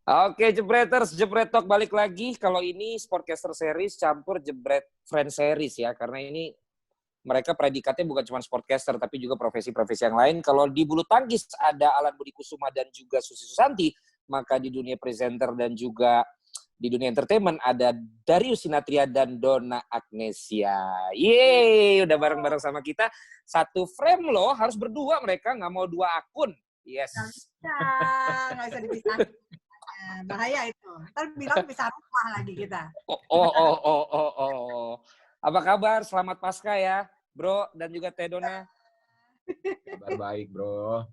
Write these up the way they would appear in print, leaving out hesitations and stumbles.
Oke, Jebreters, Jebret Talk balik lagi. Kalau ini Sportcaster Series campur Jebret Friend Series ya, karena ini mereka predikatnya bukan cuma sportcaster, tapi juga profesi-profesi yang lain. Kalau di bulu tangkis ada Alan Budi Kusuma dan juga Susi Susanti, maka di dunia presenter dan juga di dunia entertainment ada Darius Sinatria dan Donna Agnesia. Yeay, udah bareng-bareng sama kita. Satu frame loh, harus berdua mereka, nggak mau dua akun. Yes. Nggak bisa dipisahin. Bahaya itu. Ntar bilang bisa rumah lagi kita. Apa kabar? Selamat Paskah ya, Bro, dan juga Teh Donna. Kabar baik, Bro.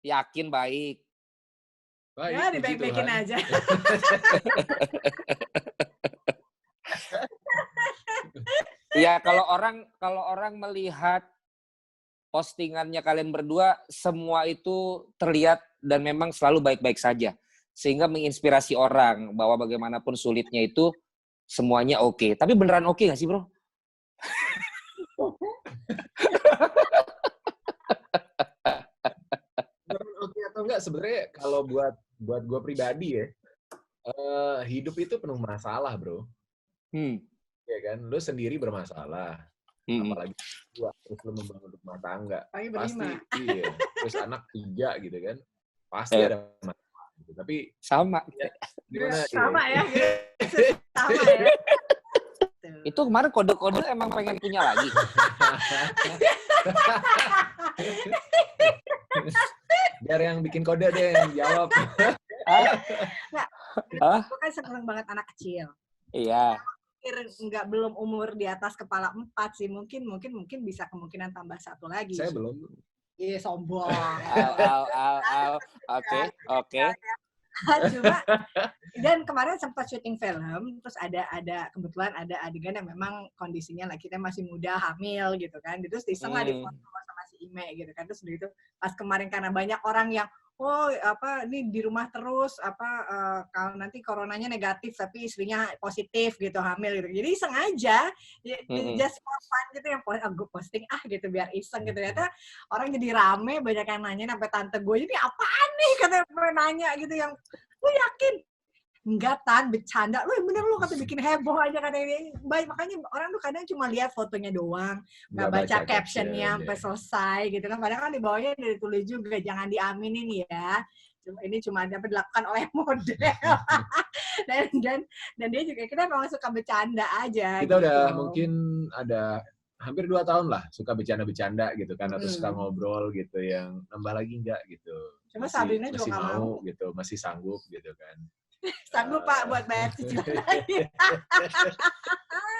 Yakin baik. Baik, ya, dibaik-baikin aja. Ya, kalau orang melihat postingannya kalian berdua, semua itu terlihat dan memang selalu baik-baik saja. Sehingga menginspirasi orang bahwa bagaimanapun sulitnya itu semuanya oke. Tapi beneran oke nggak sih, Bro? Beneran oke atau enggak? Sebenarnya kalau buat gue pribadi ya, hidup itu penuh masalah, Bro. Ya kan, lu sendiri bermasalah. Apalagi dua, terus lu membangun rumah tangga. Pasti, iya. Terus anak 3 gitu kan. Pasti ada masalah. Tapi sama gimana sama ya sama ya itu kemarin kode-kode emang pengen punya lagi. Biar yang bikin kode deh yang jawab. Aku kan seneng banget anak kecil. Iya. Nggak belum umur di atas kepala 4 sih, mungkin bisa kemungkinan tambah 1 lagi. Saya belum. Iya, sombong. Oke. Cuma dan kemarin sempat syuting film, terus ada kebetulan ada adegan yang memang kondisinya lah kita masih muda, hamil gitu kan. Terus diseng lah di foto sama si Ime gitu kan. Terus itu pas kemarin karena banyak orang yang ini di rumah terus kalau nanti coronanya negatif tapi istrinya positif gitu, hamil gitu. Jadi sengaja just for fun gitu yang gue posting gitu biar iseng gitu. Ternyata orang jadi rame, banyak yang nanya sampai tante gue, "Ini apaan nih?" katanya nanya gitu, yang lu yakin? Enggak, Tan, bercanda. Lu bener lu kata bikin heboh aja katanya. Baik, makanya orang tuh kadang cuma lihat fotonya doang, nggak baca captionnya sampai selesai gitu kan. Padahal kan di bawahnya udah ditulis juga, jangan diaminin ya. Ini cuma dapat dilakukan oleh model. dan dia juga, kita memang suka bercanda aja. Kita gitu. Udah mungkin ada hampir 2 tahun lah suka bercanda-bercanda gitu kan, atau suka ngobrol gitu, yang nambah lagi enggak gitu. Cuma Sabrina juga nggak mau gitu, masih sanggup gitu kan. Sanggup Pak buat bayar cicilan lagi.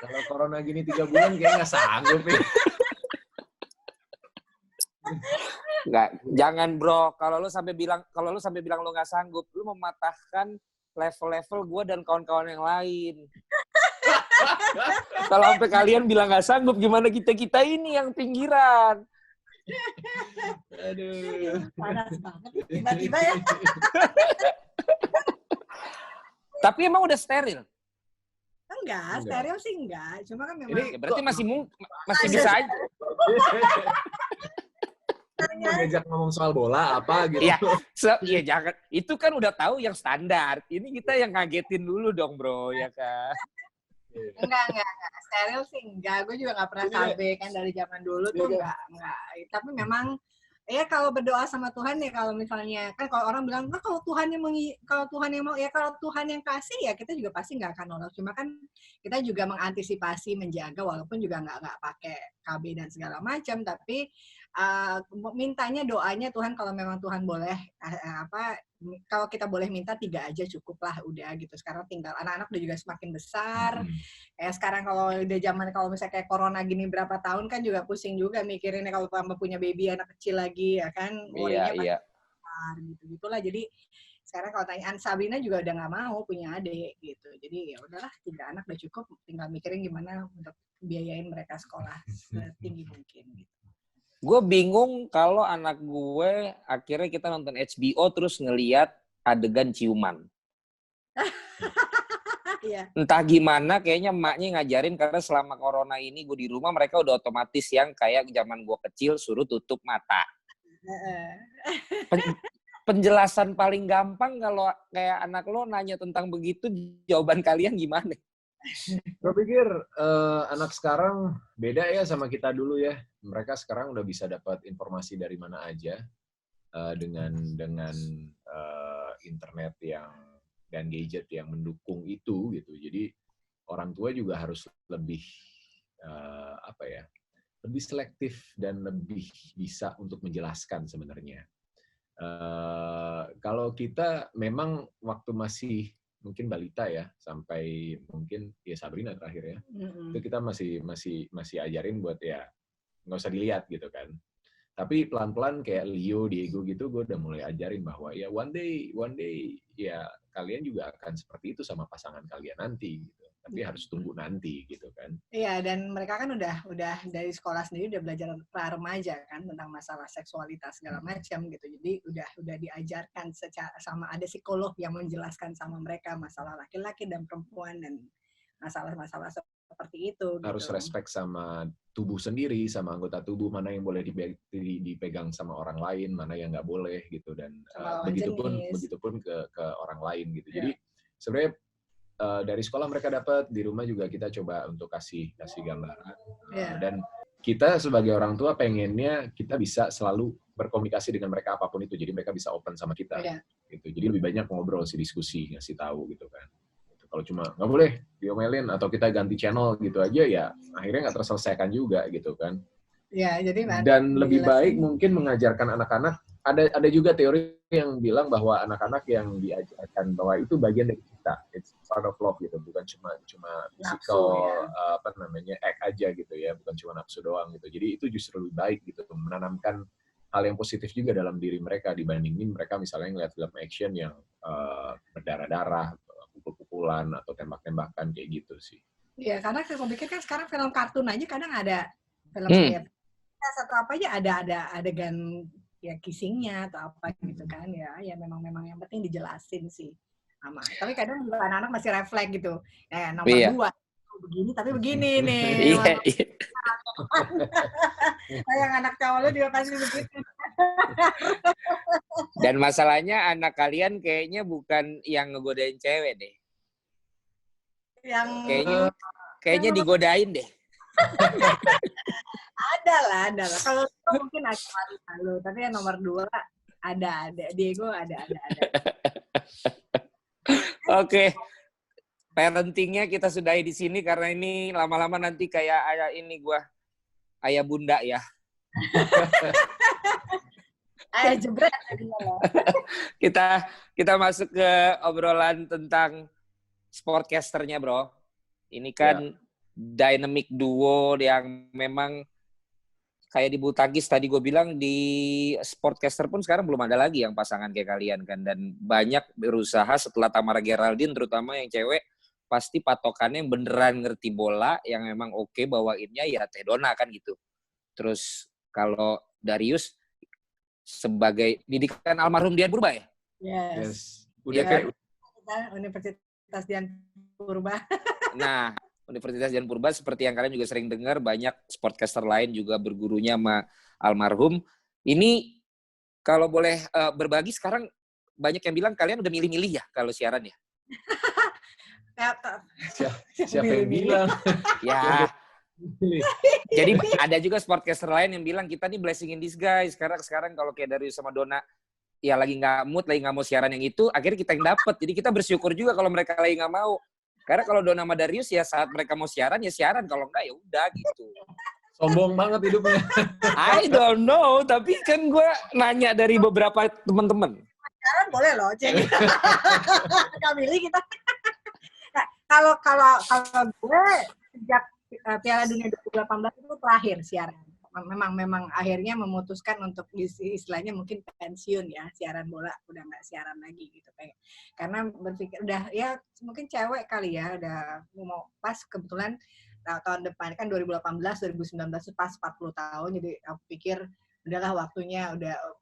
Kalau corona gini 3 bulan kayaknya nggak sanggup ya. Nggak, jangan Bro. Kalau lu sampai bilang lu nggak sanggup, lu mematahkan level-level gue dan kawan-kawan yang lain. Kalau sampai kalian bilang nggak sanggup, gimana kita ini yang pinggiran? Aduh. Panas banget tiba-tiba ya. Tapi emang udah steril? Enggak, steril sih enggak. Cuma kan memang... Ini berarti masih bisa aja. Mau ngajak ngomong soal bola apa gitu. Iya, jangan. Itu kan udah tahu yang standar. Ini kita yang ngagetin dulu dong, Bro, ya kan? Enggak. Steril sih enggak. Gue juga enggak pernah KB kan dari zaman dulu tuh enggak. Tapi memang kalau berdoa sama Tuhan ya, kalau misalnya kan kalau orang bilang kalau Tuhan yang mau ya, kalau Tuhan yang kasih ya kita juga pasti nggak akan nolak. Cuma kan kita juga mengantisipasi, menjaga, walaupun juga nggak pakai KB dan segala macam, tapi mintanya, doanya Tuhan kalau memang Tuhan boleh kalau kita boleh minta 3 aja cukup lah udah gitu. Sekarang tinggal anak-anak udah juga semakin besar. Sekarang kalau udah zaman kalau misalnya kayak corona gini berapa tahun kan juga pusing juga mikirinnya kalau tambah punya baby anak kecil lagi ya kan. Iya. Gitu-gitulah. Jadi sekarang kalau tanyaan Sabrina juga udah nggak mau punya adik gitu. Jadi ya udahlah 3 anak udah cukup, tinggal mikirin gimana untuk biayain mereka sekolah setinggi mungkin gitu. Gue bingung kalau anak gue akhirnya kita nonton HBO terus ngeliat adegan ciuman. Entah gimana, kayaknya emaknya ngajarin karena selama corona ini gue di rumah, mereka udah otomatis yang kayak zaman gue kecil suruh tutup mata. penjelasan paling gampang kalau kayak anak lo nanya tentang begitu, jawaban kalian gimana? Gue pikir anak sekarang beda ya sama kita dulu ya. Mereka sekarang udah bisa dapat informasi dari mana aja dengan internet dan gadget yang mendukung itu gitu. Jadi orang tua juga harus lebih lebih selektif dan lebih bisa untuk menjelaskan sebenarnya. Kalau kita memang waktu masih mungkin balita ya, sampai mungkin ya Sabrina terakhir ya, itu kita masih ajarin buat ya nggak usah dilihat gitu kan. Tapi pelan-pelan kayak Leo, Diego gitu, gue udah mulai ajarin bahwa ya one day ya kalian juga akan seperti itu sama pasangan kalian nanti gitu. Tapi harus tunggu nanti gitu kan. Iya, dan mereka kan udah dari sekolah sendiri udah belajar remaja kan tentang masalah seksualitas segala macam gitu. Jadi udah diajarkan sama ada psikolog yang menjelaskan sama mereka masalah laki-laki dan perempuan dan masalah-masalah seperti itu. Harus gitu. respect sama tubuh sendiri, sama anggota tubuh, mana yang boleh dipegang sama orang lain, mana yang nggak boleh gitu, dan begitupun ke orang lain gitu. Yeah. Jadi sebenarnya dari sekolah mereka dapat, di rumah juga kita coba untuk kasih gambaran. Yeah. Dan kita sebagai orang tua pengennya kita bisa selalu berkomunikasi dengan mereka apapun itu, jadi mereka bisa open sama kita. Yeah. Gitu. Jadi lebih banyak ngobrol, diskusi, ngasih tahu gitu kan. Kalau cuma nggak boleh diomelin atau kita ganti channel gitu aja ya akhirnya nggak terselesaikan juga gitu kan. Ya, jadi dan lebih baik mungkin mengajarkan anak-anak, ada juga teori yang bilang bahwa anak-anak yang diajarkan bahwa itu bagian dari kita, it's part of love gitu, bukan cuma physical act aja gitu ya, bukan cuma nafsu doang gitu. Jadi itu justru lebih baik gitu, menanamkan hal yang positif juga dalam diri mereka dibandingin mereka misalnya ngeliat film action yang berdarah-darah, pukul-pukulan atau tembak-tembakan kayak gitu sih. Iya, karena saya pikir kan sekarang film kartun aja kadang ada film kayak atau apa aja ada adegan ya kissingnya atau apa gitu kan ya memang yang penting dijelasin sih sama. Tapi kadang juga anak-anak masih refleks gitu. Nomor 2 begini tapi begini nih. Iya. Yang anak cowok lu juga pasti begitu. Dan masalahnya anak kalian kayaknya bukan yang ngegodain cewek deh. Yang kayaknya digodain deh. Ada lah. Kalau mungkin ada malu, tapi yang nomor 2 ada. Diego ada. Oke. Parentingnya kita sudahi di sini karena ini lama-lama nanti kayak ayah bunda ya. Ayah jebret. Kita masuk ke obrolan tentang sportcasternya, bro. Ini kan dynamic duo yang memang kayak di bulu tangkis tadi gue bilang, di sportcaster pun sekarang belum ada lagi yang pasangan kayak kalian kan. Dan banyak berusaha setelah Tamara Geraldine, terutama yang cewek, pasti patokannya yang beneran ngerti bola, yang memang oke bawainnya ya Teh Donna kan gitu. Terus kalau Darius sebagai didikan almarhum Dian Purba ya? Yes. Udah kayak Universitas Dian Purba. Nah, Universitas Dian Purba seperti yang kalian juga sering dengar, banyak sportcaster lain juga bergurunya sama almarhum. Ini kalau boleh berbagi, sekarang banyak yang bilang kalian udah milih-milih ya kalau siaran ya? Siapa yang bilang? Ya. Jadi ada juga sportcaster lain yang bilang kita nih blessing in disguise. Sekarang kalau kayak Darius sama Donna ya lagi nggak mood, lagi nggak mau siaran yang itu, akhirnya kita yang dapet. Jadi kita bersyukur juga kalau mereka lagi nggak mau. Karena kalau Donna sama Darius ya saat mereka mau siaran ya siaran, kalau enggak ya udah gitu. Sombong banget hidupnya. I don't know, tapi kan gue nanya dari beberapa teman-teman. Siaran boleh loh, cek. Kamili kita. Nah, kalau gue sejak Piala Dunia 2018 itu terakhir siaran. Memang akhirnya memutuskan untuk istilahnya mungkin pensiun ya, siaran bola udah nggak siaran lagi gitu karena berpikir udah ya mungkin cewek kali ya, udah mau pas kebetulan tahun depan kan 2018 2019 itu pas 40 tahun, jadi aku pikir udahlah waktunya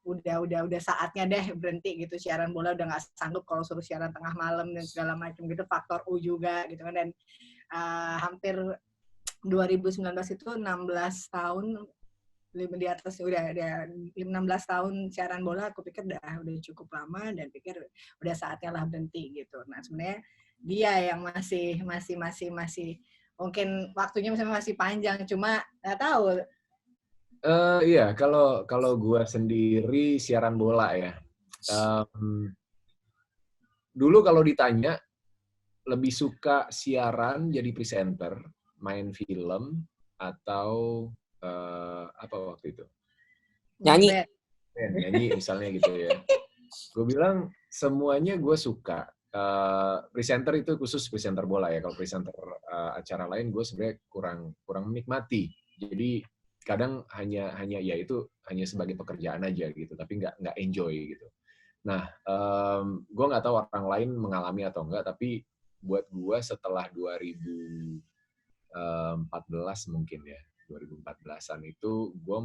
udah saatnya deh berhenti gitu, siaran bola udah nggak sanggup kalau suruh siaran tengah malam dan segala macam gitu, faktor U juga gitu kan. Dan hampir 2019 itu 16 tahun di atas udah 16 tahun siaran bola, aku pikir udah cukup lama dan pikir udah saatnya lah berhenti gitu. Nah sebenarnya dia yang masih mungkin waktunya masih panjang, cuma nggak tahu. Iya, kalau gue sendiri siaran bola ya. Dulu kalau ditanya lebih suka siaran jadi presenter, main film, atau apa waktu itu? Nyanyi. Nyanyi misalnya gitu ya. Gue bilang semuanya gue suka. Presenter itu khusus presenter bola ya. Kalau presenter acara lain gue sebenarnya kurang menikmati. Jadi kadang hanya ya itu hanya sebagai pekerjaan aja gitu, tapi nggak enjoy gitu. Nah, gue nggak tahu orang lain mengalami atau enggak, tapi buat gue setelah 2014 mungkin ya, 2014-an itu gue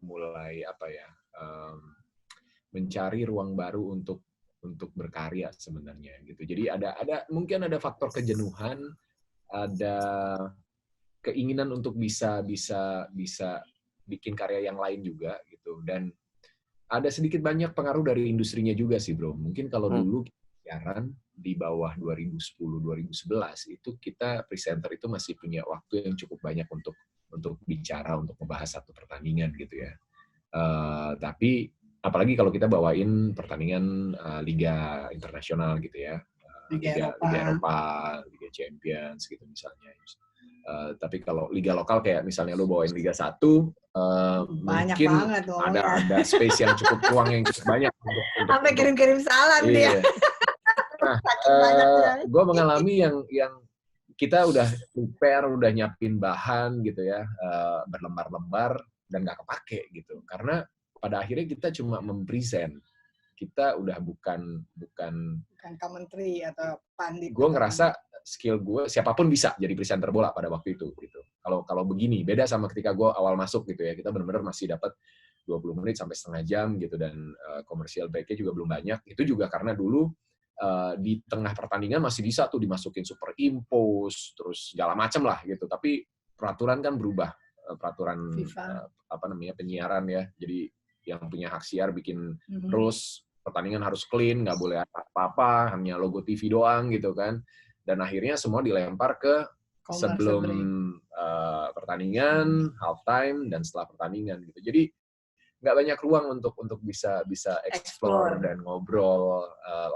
mulai apa ya, mencari ruang baru untuk berkarya sebenarnya gitu. Jadi mungkin ada faktor kejenuhan, ada keinginan untuk bisa bikin karya yang lain juga gitu, dan ada sedikit banyak pengaruh dari industrinya juga sih, bro. Mungkin kalau dulu siaran di bawah 2010-2011 itu kita presenter itu masih punya waktu yang cukup banyak untuk bicara, untuk membahas satu pertandingan gitu ya. Tapi apalagi kalau kita bawain pertandingan liga internasional gitu ya, liga Eropa, Liga Champions gitu misalnya. Tapi kalau liga lokal kayak misalnya lu bawain Liga 1, mungkin ada space yang cukup, ruang yang cukup banyak untuk sampai kirim-kirim salam dia. Nah, gue mengalami yang kita udah prepare, udah nyiapin bahan gitu ya, berlembar-lembar dan nggak kepake gitu, karena pada akhirnya kita cuma mempresent. Kita udah bukan commentary atau pandit. Gue ngerasa skill gue, siapapun bisa jadi presenter bola pada waktu itu gitu. Kalau begini beda sama ketika gue awal masuk gitu ya, kita benar-benar masih dapat 20 menit sampai setengah jam gitu, dan komersial break-nya juga belum banyak. Itu juga karena dulu di tengah pertandingan masih bisa tuh dimasukin superimpose terus segala macam lah gitu, tapi peraturan kan berubah, peraturan penyiaran ya. Jadi yang punya hak siar bikin rules, pertandingan harus clean, nggak boleh apa-apa, hanya logo TV doang gitu kan. Dan akhirnya semua dilempar ke sebelum pertandingan, halftime, dan setelah pertandingan gitu. Jadi nggak banyak ruang untuk bisa explore dan ngobrol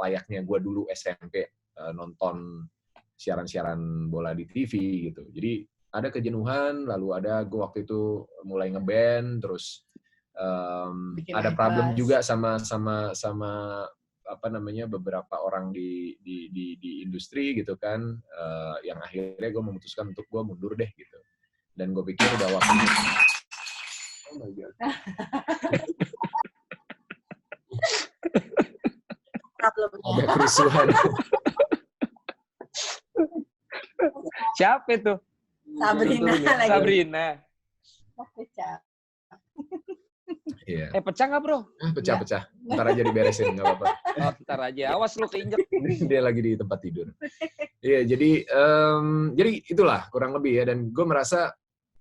layaknya gue dulu SMP nonton siaran-siaran bola di TV gitu. Jadi ada kejenuhan, lalu gue waktu itu mulai ngeband, terus ada problem juga sama beberapa orang di industri gitu kan, yang akhirnya gue memutuskan untuk gue mundur deh gitu. Dan gue pikir udah waktunya. Oh my God. Ada kerusuhan. Siapa itu? Sabrina. Iya. Pecah nggak, bro? Pecah. Ntar aja diberesin, nggak apa-apa. Oh, ntar aja. Awas lu keinjek. Dia lagi di tempat tidur. Iya, jadi itulah kurang lebih ya. Dan gue merasa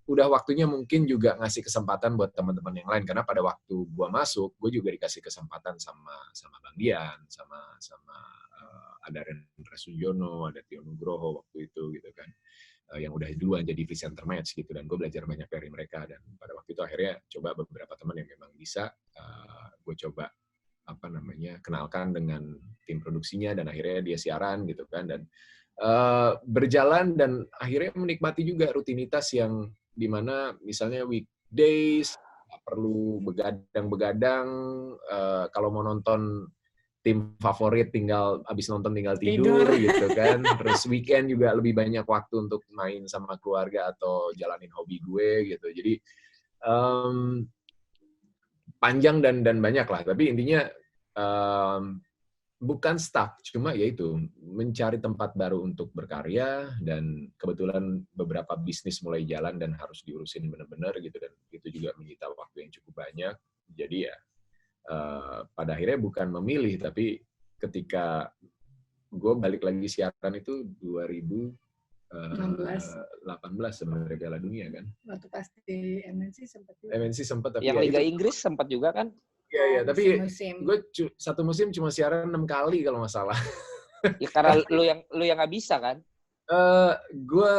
udah waktunya mungkin juga ngasih kesempatan buat teman-teman yang lain, karena pada waktu gue masuk, gue juga dikasih kesempatan sama Bang Dian, sama ada Rendra Sujono, ada Tio Nugroho waktu itu gitu kan, yang udah duluan jadi presenter match gitu, dan gue belajar banyak dari mereka. Dan pada waktu itu akhirnya coba beberapa teman yang memang bisa, gue coba kenalkan dengan tim produksinya, dan akhirnya dia siaran gitu kan, dan berjalan, dan akhirnya menikmati juga rutinitas yang dimana misalnya weekdays perlu begadang, kalau mau nonton tim favorit abis nonton tinggal tidur gitu kan. Terus weekend juga lebih banyak waktu untuk main sama keluarga atau jalanin hobi gue gitu. Jadi panjang dan banyak lah, tapi intinya bukan stuck, cuma yaitu mencari tempat baru untuk berkarya, dan kebetulan beberapa bisnis mulai jalan dan harus diurusin benar-benar gitu, dan itu juga menyita waktu yang cukup banyak. Jadi ya pada akhirnya bukan memilih, tapi ketika gue balik lagi siaran itu 2015 18 sebenarnya Piala Dunia kan. Waktu pas di MNC sempat juga. MNC sempat, tapi yang ya Liga itu, Inggris sempat juga kan? Iya, tapi musim. gue satu musim cuma siaran 6 kali kalau nggak salah. Ya karena lu yang nggak bisa kan? Gue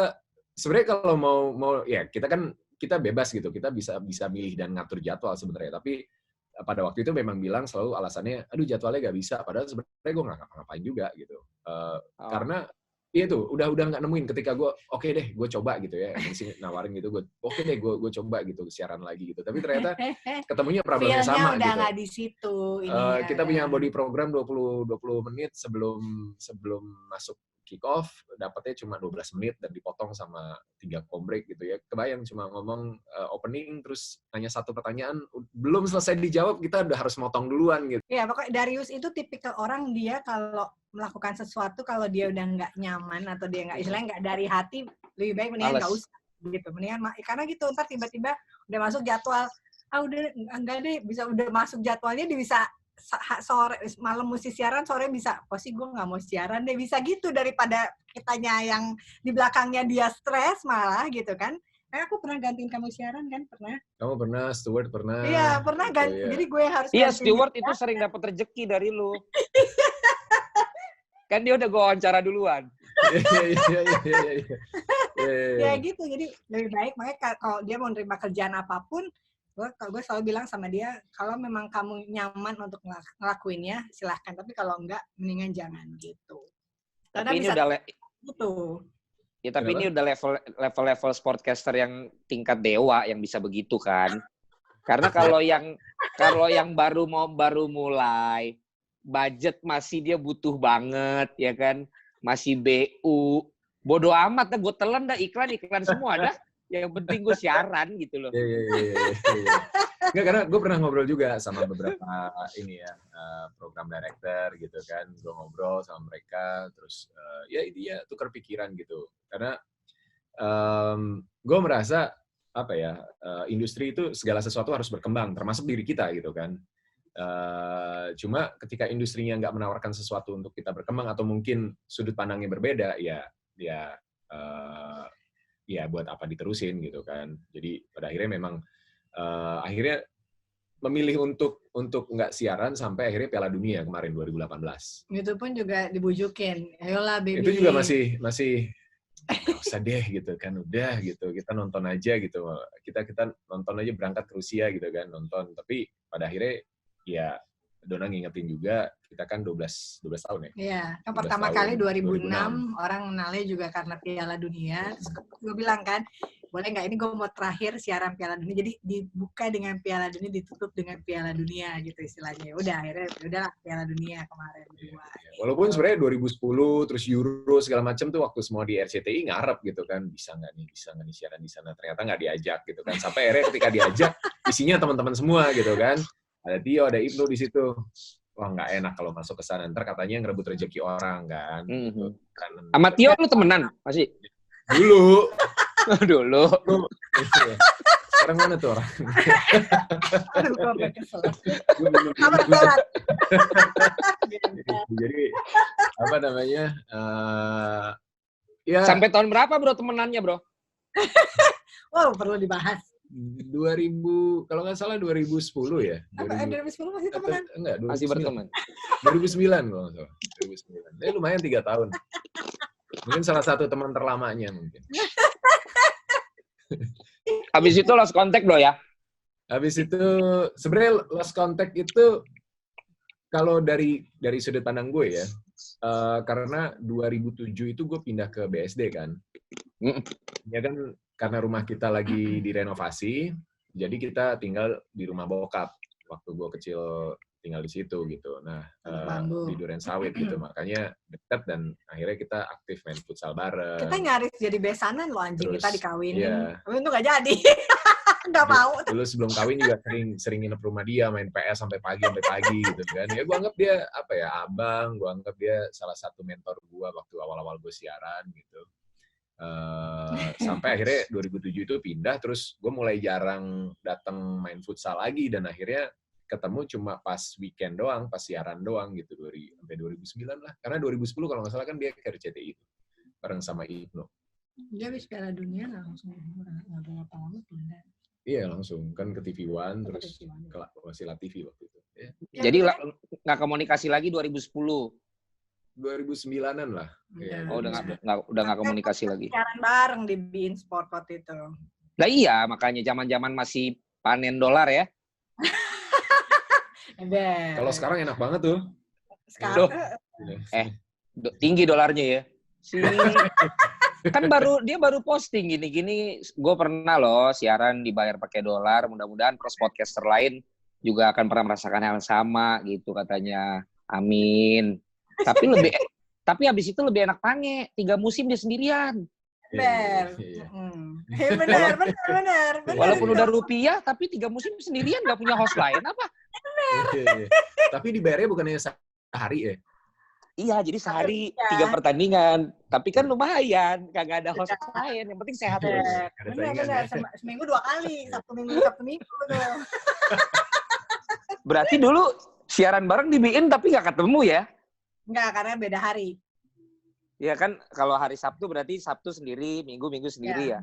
sebenarnya kalau mau ya kita bebas gitu, kita bisa milih dan ngatur jadwal sebenarnya. Tapi pada waktu itu memang bilang selalu alasannya, aduh jadwalnya nggak bisa. Padahal sebenarnya gue nggak ngapa-ngapain juga gitu. Karena iya tuh udah nggak nemuin ketika gue oke deh gue coba gitu ya, MNC nawarin gitu, gue oke deh gue coba gitu siaran lagi gitu. Tapi ternyata ketemunya problemnya sama udah gitu. Nggak di situ. Kita punya body program 20 menit sebelum masuk kick off, dapatnya cuma 12 menit dan dipotong sama 3 break gitu ya. Kebayang cuma ngomong opening terus hanya satu pertanyaan, belum selesai dijawab kita udah harus motong duluan gitu. Iya, pokoknya Darius itu tipikal orang, dia kalau melakukan sesuatu kalau dia udah nggak nyaman atau dia nggak istilahnya nggak dari hati, lebih baik mendingan nggak usah gitu. Mendingan karena gitu ntar tiba-tiba udah masuk jadwal, udah enggak deh, bisa udah masuk jadwalnya dia bisa sore malam mesti siaran, sore bisa sih gue nggak mau siaran deh, bisa gitu daripada kitanya yang di belakangnya dia stres malah gitu kan. Aku pernah gantiin kamu siaran kan? Pernah? Kamu pernah, Stewart pernah. Iya, pernah gitu, ganti. Ya. Jadi gue harus Iya, Stewart itu sering dapat rezeki dari lu. Kan dia udah gue wawancara duluan. Iya. Ya gitu, jadi lebih baik makanya kalau dia mau nerima kerjaan apapun, gue selalu bilang sama dia, kalau memang kamu nyaman untuk ngelakuinnya silahkan, tapi kalau enggak mendingan jangan gitu. Karena tapi ini bisa udah gitu. Ya tapi ini udah level sportcaster yang tingkat dewa yang bisa begitu kan. Karena kalau yang baru mulai, budget masih dia butuh banget ya kan, masih BU, bodo amat dah, gue telan dah iklan semua dah. Yang penting gue siaran gitu loh. Iya. Nggak, karena gue pernah ngobrol juga sama beberapa program director gitu kan. Gue ngobrol sama mereka, terus ya tukar pikiran gitu. Karena gue merasa industri itu segala sesuatu harus berkembang, termasuk diri kita gitu kan. Cuma ketika industrinya nggak menawarkan sesuatu untuk kita berkembang atau mungkin sudut pandangnya berbeda, ya buat apa diterusin gitu kan. Jadi pada akhirnya memang akhirnya memilih untuk nggak siaran sampai akhirnya Piala Dunia kemarin 2018. Itu pun juga dibujukin, ayolah baby. Itu juga masih nggak usah deh gitu kan, udah gitu, kita nonton aja gitu, kita nonton aja, berangkat ke Rusia gitu kan, nonton. Tapi pada akhirnya ya Dona ngingetin juga, kita kan 12 tahun ya. Iya, yang pertama kali 2006 orang mengenalnya juga karena Piala Dunia. Gue bilang kan, boleh nggak ini gue mau terakhir siaran Piala Dunia, jadi dibuka dengan Piala Dunia, ditutup dengan Piala Dunia gitu istilahnya. Udah akhirnya udahlah Piala Dunia kemarin. Ya. Walaupun sebenarnya 2010 terus Euro segala macam tuh waktu semua di RCTI ngarep gitu kan, bisa nggak nih siaran di sana, ternyata nggak diajak gitu kan. Sampai akhirnya ketika diajak isinya teman-teman semua gitu kan. Ada Tio, ada Ibnu di situ. Wah, nggak enak kalau masuk ke sana. Ntar katanya ngerebut rezeki orang kan. Gitu. Sama Tio lu temenan masih? Dulu. Dulu. Sekarang mana tuh orang? Aduh, gue sampai kesel. Jadi apa namanya? Ya. Sampai tahun berapa bro temenannya bro? Wow, perlu dibahas. 2000, kalau nggak salah 2010 ya. 2010 masih temenan? Enggak, 2009. Masih berteman. 2009 kalau nggak salah. 2009. Lumayan 3 tahun. Mungkin salah satu teman terlamanya mungkin. Habis itu lost contact bro ya? Habis itu, sebenarnya lost contact itu kalau dari sudut pandang gue ya, karena 2007 itu gue pindah ke BSD kan. Ya kan, karena rumah kita lagi direnovasi, jadi kita tinggal di rumah bokap waktu gue kecil, tinggal di situ gitu. Nah, di Duren Sawit gitu, makanya dekat dan akhirnya kita aktif main futsal bareng. Kita nyaris jadi besanan loh anjing. Terus, kita dikawinin. Iya. Tapi itu nggak jadi. Nggak mau. Dulu sebelum kawin juga sering nginep rumah dia, main PS sampai pagi gitu kan. Ya gue anggap dia abang, gue anggap dia salah satu mentor gue waktu awal-awal gue siaran gitu. Sampai akhirnya 2007 itu pindah, terus gue mulai jarang datang main futsal lagi dan akhirnya ketemu cuma pas weekend doang, pas siaran doang gitu sampai 2009 lah. Karena 2010 kalau nggak salah kan dia ke RCTI itu bareng sama Ibnu. Dia habis Piala Dunia langsung nggak berapa lama pindah. Iya langsung kan ke TV One terus ke Wasila TV waktu itu. Ya. Jadi nggak komunikasi lagi 2010. 2009-an lah. Ya, oh udah nggak komunikasi lagi. Siaran bareng di beIN Sport waktu itu. Lah iya makanya zaman masih panen dolar ya. Kalau sekarang enak banget tuh. Sekarang tinggi dolarnya ya. Kan dia baru posting gini-gini, gue pernah loh siaran dibayar pakai dolar, mudah-mudahan cross podcaster lain juga akan pernah merasakan hal yang sama gitu katanya. Amin. Tapi habis itu lebih enak Pange, 3 musim dia sendirian. Benar. Benar. Walaupun udah rupiah, tapi 3 musim sendirian nggak punya host lain apa? Benar. Tapi dibayarnya bukannya sehari ya? Iya, jadi sehari 3 pertandingan. Tapi kan lumayan, kagak ada host lain. Yang penting sehat terus. Benar. Seminggu 2 kali, Sabtu Minggu. Berarti dulu siaran bareng di BIN tapi nggak ketemu ya? Nggak, karena beda hari. Iya kan, kalau hari Sabtu berarti Sabtu sendiri, Minggu sendiri ya?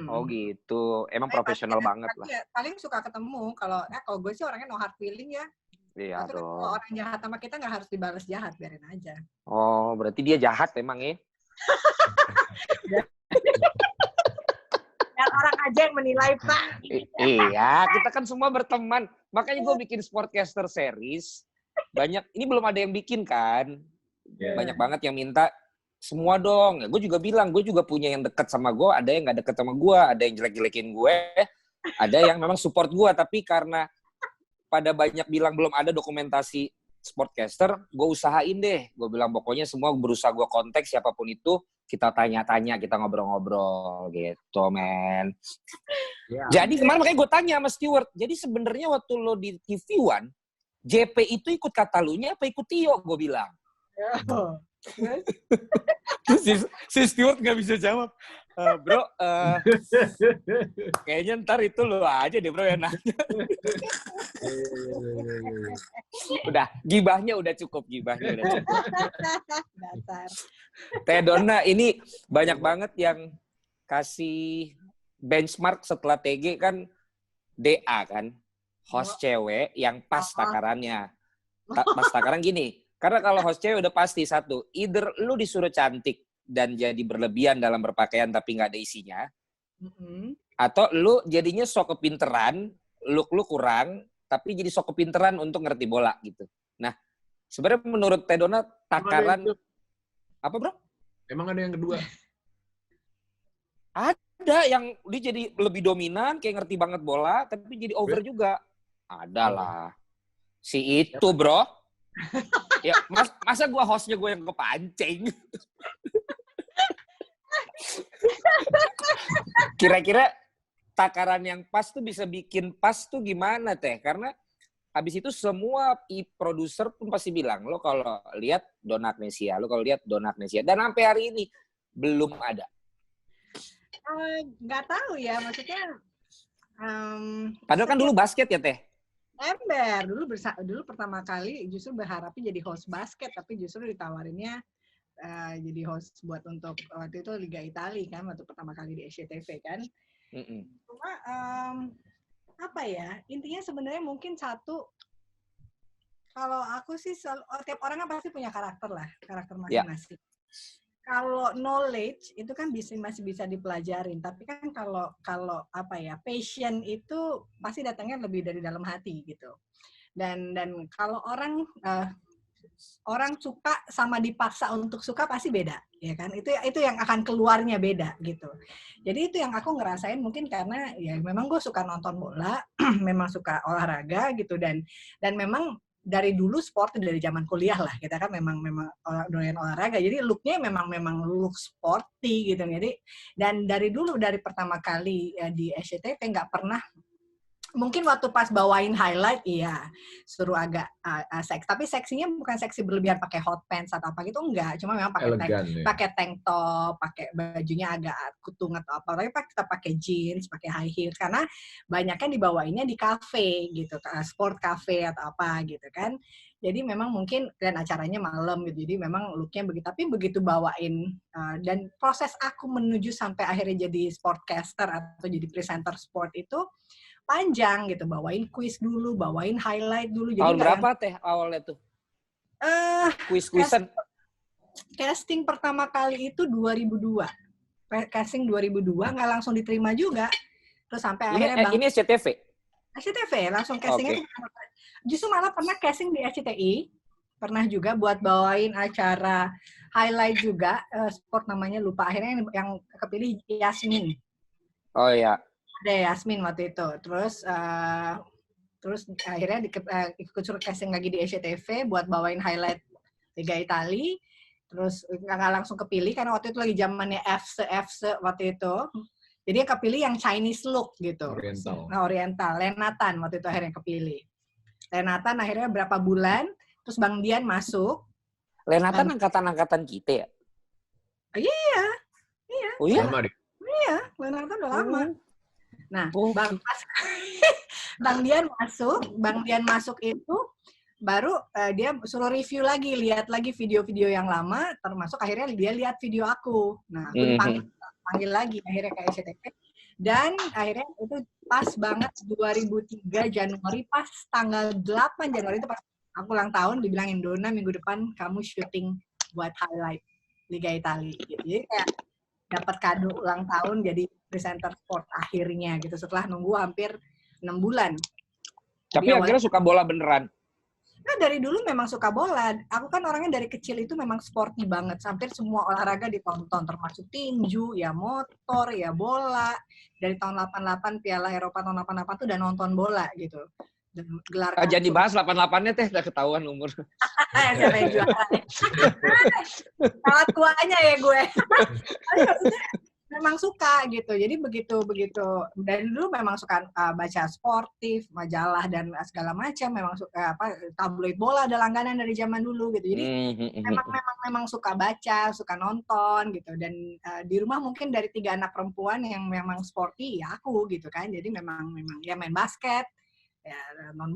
Oh gitu, emang profesional banget lah. Paling suka ketemu, kalau gue sih orangnya no hard feeling ya. Iya dong. Kalau orang jahat sama kita nggak harus dibalas jahat, biarin aja. Oh, berarti dia jahat emang ya? Dan orang aja yang menilai, Pak. Iya, kita kan semua berteman. Makanya gue bikin Sportcaster Series. Banyak, ini belum ada yang bikin kan? Banyak banget yang minta, semua dong. Ya, gue juga bilang, gue juga punya yang dekat sama gue, ada yang nggak dekat sama gue, ada yang jelek-jelekin gue, ada yang memang support gue, tapi karena pada banyak bilang belum ada dokumentasi Sportcaster, gue usahain deh. Gue bilang pokoknya semua berusaha gue kontak siapapun itu, kita tanya-tanya, kita ngobrol-ngobrol gitu, men. Ya. Jadi kemarin makanya gue tanya sama Stewart, jadi sebenarnya waktu lo di TV One, JP itu ikut Katalunya apa ikut Tio? Gue bilang. Terus si Stewart nggak bisa jawab. Bro, kayaknya ntar itu lo aja deh bro yang nanya. Udah, gibahnya udah cukup. Dasar. Teh Donna, ini banyak banget yang kasih benchmark setelah TG kan DA kan. Host cewek yang pas takarannya. Pas takaran gini, karena kalau host cewek udah pasti satu, either lu disuruh cantik dan jadi berlebihan dalam berpakaian tapi nggak ada isinya, atau lu jadinya sok kepinteran, look lu kurang, tapi jadi sok kepinteran untuk ngerti bola gitu. Nah, sebenarnya menurut Teh Donna takaran apa bro? Emang ada yang kedua? Ada yang dia jadi lebih dominan, kayak ngerti banget bola, tapi jadi over juga. Ada lah. Si itu bro. Ya, masa gua hostnya gue yang kepancing? Kira-kira takaran yang pas tuh bisa bikin pas tuh gimana Teh? Karena habis itu semua produser pun pasti bilang, lo kalau lihat Donna Agnesia, dan sampai hari ini belum ada. Nggak tahu ya, maksudnya. Padahal kan dulu basket ya Teh? Ember dulu pertama kali justru berharapnya jadi host basket, tapi justru ditawarinnya jadi host buat untuk waktu itu Liga Italia kan, waktu pertama kali di SCTV kan. Cuma apa ya, intinya sebenarnya mungkin satu, kalau aku sih tiap orang kan pasti punya karakter masing-masing. Kalau knowledge itu kan masih bisa dipelajarin, tapi kan kalau apa ya, passion itu pasti datangnya lebih dari dalam hati gitu. Dan kalau orang suka sama dipaksa untuk suka pasti beda, ya kan? Itu yang akan keluarnya beda gitu. Jadi itu yang aku ngerasain mungkin karena ya memang gue suka nonton bola, memang suka olahraga gitu, dan memang dari dulu sport dari zaman kuliah lah, kita kan memang doyan olahraga, jadi looknya memang look sporty gitu. Jadi dan dari dulu, dari pertama kali di SCTV nggak pernah Mungkin waktu pas bawain highlight, iya, suruh agak seks. Tapi seksinya bukan seksi berlebihan pakai hot pants atau apa gitu, enggak. Cuma memang pakai tank top, pakai bajunya agak kutung atau apa. Tapi kita pakai jeans, pakai high heels. Karena banyaknya dibawainnya di cafe gitu, sport cafe atau apa gitu kan. Jadi memang mungkin, dan acaranya malam gitu, jadi memang look-nya begitu. Tapi begitu bawain, dan proses aku menuju sampai akhirnya jadi sportcaster atau jadi presenter sport itu, panjang gitu, bawain quiz dulu, bawain highlight dulu. Tahun berapa teh awalnya tuh? Quiz-quizan. Casting pertama kali itu 2002. Casting 2002, nggak langsung diterima juga. Terus sampai akhirnya ini SCTV? SCTV, langsung castingnya. Okay. Justru malah pernah casting di SCTI. Pernah juga buat bawain acara highlight juga, sport namanya lupa. Akhirnya yang kepilih Yasmin. Oh iya. Ada Yasmin waktu itu. Terus akhirnya ikut suruh casting lagi di SCTV buat bawain highlight Liga Italia. Terus nggak langsung kepilih karena waktu itu lagi zamannya FC waktu itu. Jadi yang kepilih yang Chinese look gitu. Oriental. Lenatan waktu itu akhirnya kepilih. Lenatan akhirnya berapa bulan, terus Bang Dian masuk. Lenatan angkatan-angkatan kita ya? Iya. Oh iya? Iya, Lenatan udah lama. Nah, Bang Dian masuk itu baru dia suruh review lagi, lihat lagi video-video yang lama, termasuk akhirnya dia lihat video aku. Nah, aku dipanggil lagi akhirnya ke SCTV. Dan akhirnya itu pas banget 2003 Januari, pas tanggal 8 Januari itu pas aku ulang tahun, dibilangin, Dona minggu depan kamu syuting buat highlight Liga Italia. Gitu. Jadi kayak dapat kado ulang tahun jadi presenter sport akhirnya gitu setelah nunggu hampir 6 bulan. Tapi akhirnya suka bola beneran? Nah, dari dulu memang suka bola. Aku kan orangnya dari kecil itu memang sporty banget. Hampir semua olahraga ditonton, termasuk tinju, ya motor, ya bola. Dari tahun 88, Piala Eropa tahun 88 tuh udah nonton bola gitu. Gelar jadi bahas 88-nya teh, udah ketahuan umur. Siapa yang juara? Sangat tuanya ya gue. Memang suka gitu. Jadi begitu dari dulu memang suka baca sportif, majalah dan segala macam, memang suka tabloid bola ada langganan dari zaman dulu gitu. Jadi memang suka baca, suka nonton gitu. Dan di rumah mungkin dari 3 anak perempuan yang memang sporty ya aku gitu kan. Jadi memang ya main basket. Ya,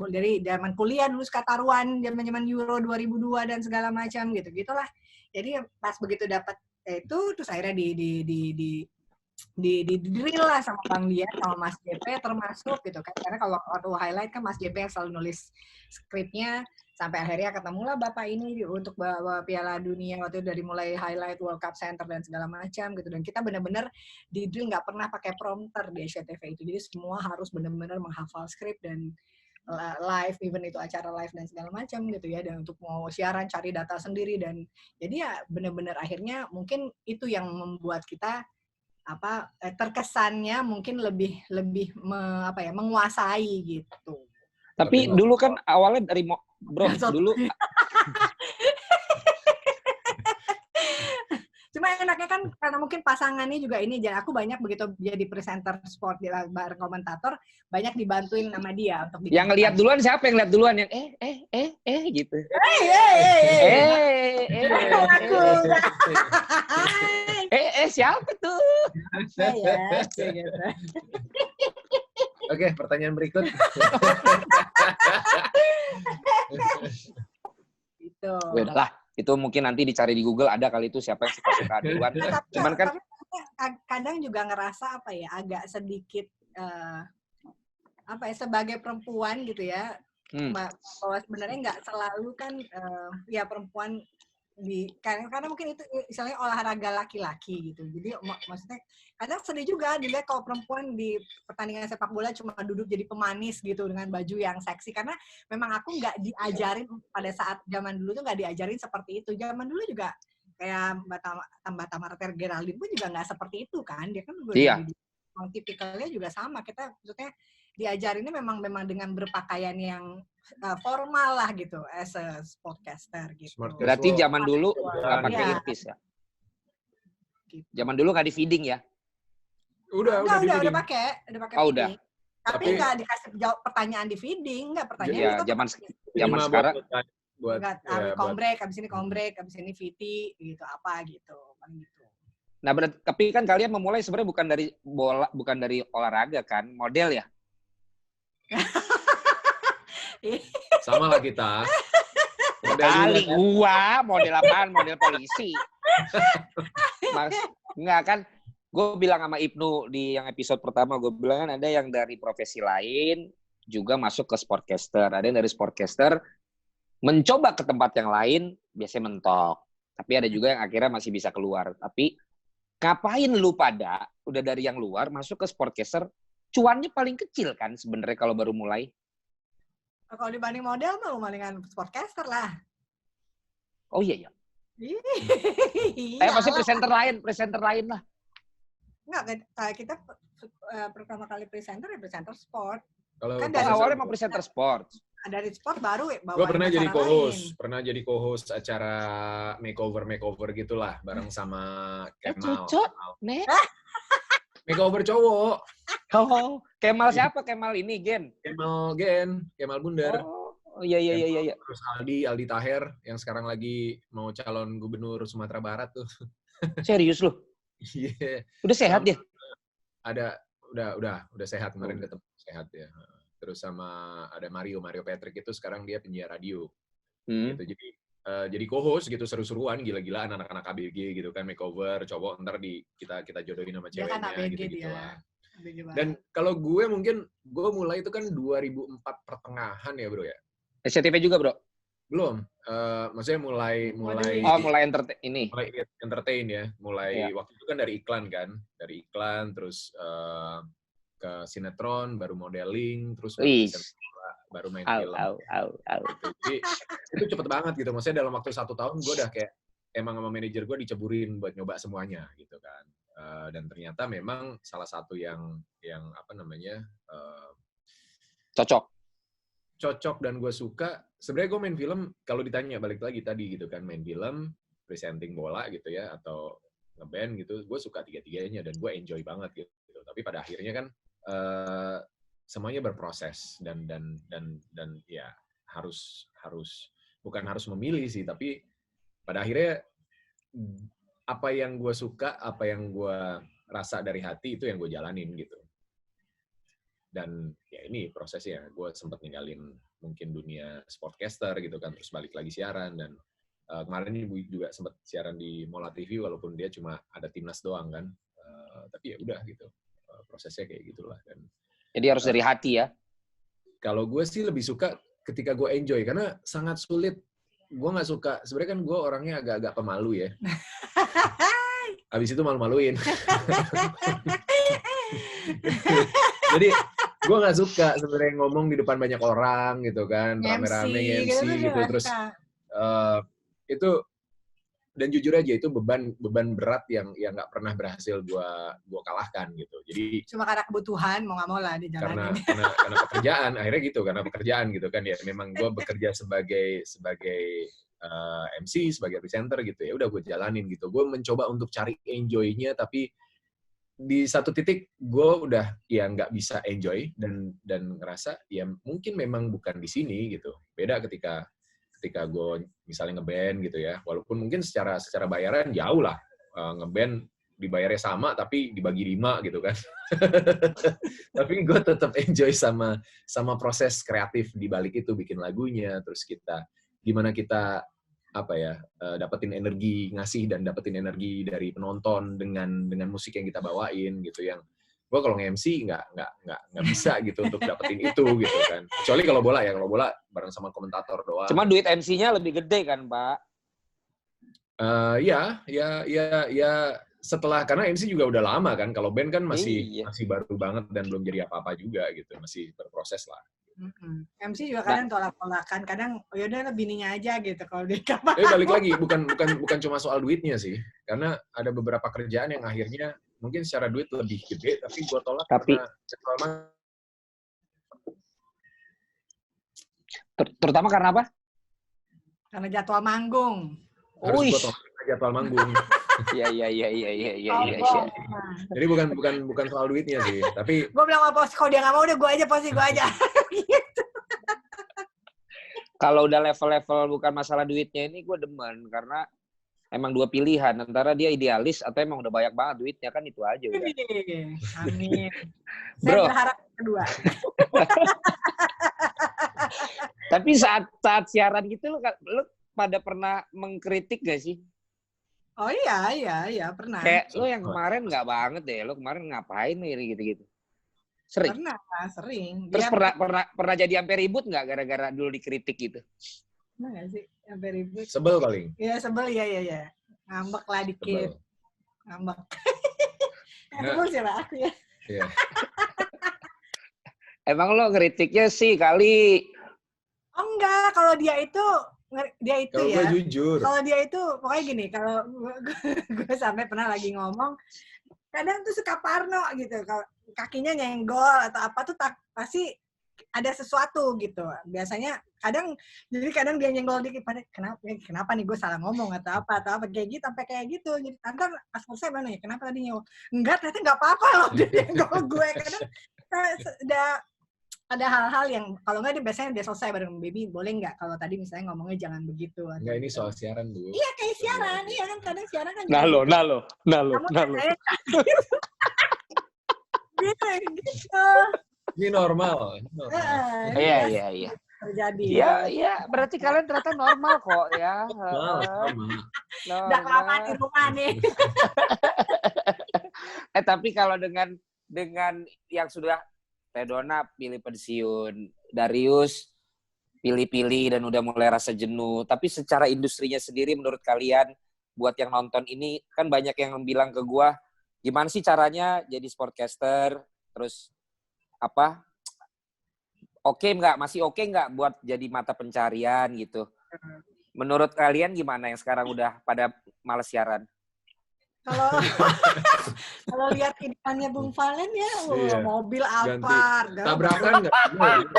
dari zaman kuliah dulu suka taruhan, zaman Euro 2002 dan segala macam gitu-gitulah. Jadi pas begitu dapat itu, terus akhirnya di drill lah sama Bang Dian, sama Mas JP termasuk gitu kan. Karena kalau waktu highlight kan Mas JP yang selalu nulis skripnya, sampai akhirnya ketemulah Bapak ini untuk bawa Piala Dunia waktu itu, dari mulai highlight, World Cup Center dan segala macam gitu. Dan kita benar-benar di drill nggak pernah pakai prompter di SCTV itu. Jadi semua harus benar-benar menghafal skrip dan live, even itu acara live dan segala macam gitu ya. Dan untuk mau siaran cari data sendiri, dan jadi ya benar-benar akhirnya mungkin itu yang membuat kita terkesannya mungkin lebih menguasai gitu. Tapi dulu kan awalnya dari bro dulu. Cuma enaknya kan karena mungkin pasangannya juga ini, jadi aku banyak begitu jadi presenter sport di bareng komentator, banyak dibantuin sama dia untuk yang ngelihat duluan. Siapa yang lihat duluan? Yang gitu. Siapa tuh? Oke, pertanyaan berikut. Gitu. Udahlah, itu mungkin nanti dicari di Google, ada kali itu siapa yang suka duluan. Cuman kan kadang juga ngerasa agak sedikit sebagai perempuan gitu ya, bahwa sebenarnya nggak selalu kan ya perempuan karena mungkin itu misalnya olahraga laki-laki gitu. Jadi maksudnya kadang sedih juga dilihat kalau perempuan di pertandingan sepak bola cuma duduk jadi pemanis gitu dengan baju yang seksi, karena memang aku nggak diajarin pada saat zaman dulu tuh, nggak diajarin seperti itu. Zaman dulu juga kayak Mbak Tamara Geraldine pun juga nggak seperti itu kan, dia kan tipikalnya juga sama. Kita maksudnya diajarinnya memang dengan berpakaian yang formal lah gitu, as a sportcaster gitu. Berarti zaman dulu nggak pakai earpiece ya? Gitu. Zaman dulu nggak di feeding ya? Udah pakai. Oh, udah. Tapi nggak dikasih jawab pertanyaan di feeding, nggak pertanyaan. Iya, zaman sekarang. Kombrek, habis ini kombrek, habis ini VT, gitu apa gitu. Gitu. Nah, tapi kan kalian memulai sebenarnya bukan dari bola, bukan dari olahraga kan, model ya? Sama lah kita. Kali gua model apaan? Model polisi. Enggak kan? Gue bilang sama Ibnu di yang episode pertama, gue bilang kan ada yang dari profesi lain juga masuk ke sportcaster. Ada yang dari sportcaster mencoba ke tempat yang lain, biasanya mentok. Tapi ada juga yang akhirnya masih bisa keluar. Tapi ngapain lu pada udah dari yang luar masuk ke sportcaster, cuannya paling kecil kan sebenarnya kalau baru mulai. Kalau dibanding model mah lumayan sportcaster lah. Oh iya ya. Maksudnya presenter lain lah. Enggak, kita pertama kali presenter sport. Kalau kan dari awalnya mau presenter sport. Dari sport baru bawa. Gue pernah jadi co-host acara makeover gitulah bareng sama Kemal. Makeover cowok. Oh, Kemal siapa? Kemal ini Gen. Kemal Bundar. Oh iya. Terus Aldi Taher yang sekarang lagi mau calon gubernur Sumatera Barat tuh. Serius lu? Iya. Yeah. Udah sehat dia? Udah sehat, kemarin ketemu sehat ya. Terus sama ada Mario Patrick itu sekarang dia penyiar radio. Gitu. Jadi co-host gitu, seru-seruan, gila-gilaan anak-anak ABG gitu kan, makeover cowok, ntar kita jodohin sama ceweknya gitu lah. Dan kalau gue mulai itu kan 2004 pertengahan ya bro ya. SCTV juga bro? Belum. Maksudnya mulai entertain ya. Waktu itu kan dari iklan terus ke sinetron, baru modeling, terus baru main film. Jadi itu cepet banget gitu. Maksudnya dalam waktu 1 tahun gue udah kayak emang sama manajer gue diceburin buat nyoba semuanya gitu kan. Dan ternyata memang salah satu yang apa namanya cocok dan gue suka. Sebenarnya gue main film, kalau ditanya balik lagi tadi gitu kan, main film, presenting bola gitu ya, atau ngeband gitu, gue suka tiga-tiganya dan gue enjoy banget gitu. Tapi pada akhirnya kan semuanya berproses dan ya harus bukan harus memilih sih, tapi pada akhirnya apa yang gue suka, apa yang gue rasa dari hati itu yang gue jalanin gitu. Dan ya ini prosesnya, gue sempat ninggalin mungkin dunia sportcaster gitu kan, terus balik lagi siaran, dan kemarin ini juga sempat siaran di Mola TV walaupun dia cuma ada timnas doang kan, tapi ya udah gitu, prosesnya kayak gitulah. Dan jadi harus dari hati ya. Kalau gue sih lebih suka ketika gue enjoy, karena sangat sulit. Gue nggak suka, sebenarnya kan gue orangnya agak-agak pemalu ya. Habis itu malu-maluin. Jadi gue nggak suka sebenarnya ngomong di depan banyak orang gitu kan, rame-rame MC gitu. Terus itu, dan jujur aja itu beban berat yang nggak pernah berhasil gue kalahkan gitu. Jadi cuma karena kebutuhan mau nggak mau lah dijalanin. Karena pekerjaan, akhirnya gitu, karena pekerjaan gitu kan ya. Memang gue bekerja sebagai MC, sebagai presenter gitu ya. Udah gue jalanin gitu. Gue mencoba untuk cari enjoy-nya, tapi di satu titik gue udah ya nggak bisa enjoy dan ngerasa ya mungkin memang bukan di sini gitu. Beda ketika gue misalnya ngeband gitu ya, walaupun mungkin secara bayaran jauh lah, ngeband dibayarnya sama tapi dibagi 5 gitu kan. Tapi gue tetap enjoy sama proses kreatif di balik itu, bikin lagunya, terus gimana kita dapetin energi, ngasih dan dapetin energi dari penonton dengan musik yang kita bawain gitu. Yang gue kalau nge-MC nggak bisa gitu untuk dapetin itu gitu kan. Kecuali kalau bola bareng sama komentator doang. Cuma duit MC-nya lebih gede kan, Pak? Ya setelah, karena MC juga udah lama kan. Kalau band kan masih baru banget dan belum jadi apa-apa juga gitu, masih berproses lah. MC juga kadang tolak-tolakan, kadang yaudah bininya aja gitu kalau di kamar. Balik lagi, bukan cuma soal duitnya sih, karena ada beberapa kerjaan yang akhirnya mungkin secara duit lebih gede, tapi gue tolak karena terutama karena apa? Karena jadwal manggung. Harus gue tolak jadwal manggung. Iya. Jadi bukan soal duitnya sih, tapi gue bilang apa kalau dia nggak mau udah gue aja posting gue aja. Gitu. Kalau udah level-level bukan masalah duitnya ini gue demen karena emang dua pilihan antara dia idealis atau emang udah banyak banget duitnya kan itu aja udah. Amin. Bro. Saya berharap kedua. Tapi saat siaran gitu lu pada pernah mengkritik gak sih? Oh iya pernah. Kayak lu yang kemarin nggak banget deh, lu kemarin ngapain nih gitu-gitu. Sering. Sering. Terus pernah jadi sampai ribut nggak gara-gara dulu dikritik gitu? Pernah nggak sih sampai ribut? sebel paling. Iya sebel ya. Ngambek lah dikit. Sebel. Ngambek. Sebel siapa aku ya? Iya. Emang lo kritiknya sih kali? Oh enggak, kalau dia itu Kalau ya. gue jujur. Kalau dia itu pokoknya gini, kalau gue sampai pernah lagi ngomong, kadang tuh suka parno gitu, kalau kakinya nyenggol atau apa tuh pasti ada sesuatu gitu. Biasanya kadang dia nyenggol dikit, kenapa nih gue salah ngomong atau apa kayak gitu, sampai kayak gitu. Jadi ntar pas selesai mana ya, kenapa tadi nyenggol? Enggak, ternyata nggak apa-apa loh dia nyenggol gue. Kadang udah ada hal-hal yang kalau nggak dia biasanya udah selesai bareng baby, boleh nggak kalau tadi misalnya ngomongnya jangan begitu. Enggak, ini soal siaran dulu. Iya kayak siaran, iya kan kadang siaran kan. Nalo. Gitu. Ini normal. Iya. Terjadi. Iya, berarti kalian ternyata normal kok ya. Normal. Udah lama di rumah nih. Tapi kalau dengan yang sudah Redona pilih pensiun, Darius pilih-pilih dan udah mulai rasa jenuh. Tapi secara industrinya sendiri menurut kalian, buat yang nonton ini, kan banyak yang bilang ke gua, gimana sih caranya jadi sportcaster, terus apa, masih oke nggak buat jadi mata pencarian gitu. Menurut kalian gimana yang sekarang udah pada males siaran? Kalau lihat kehidupannya Bung Valen ya, iya. Mobil Alphard. Tabrakan nggak?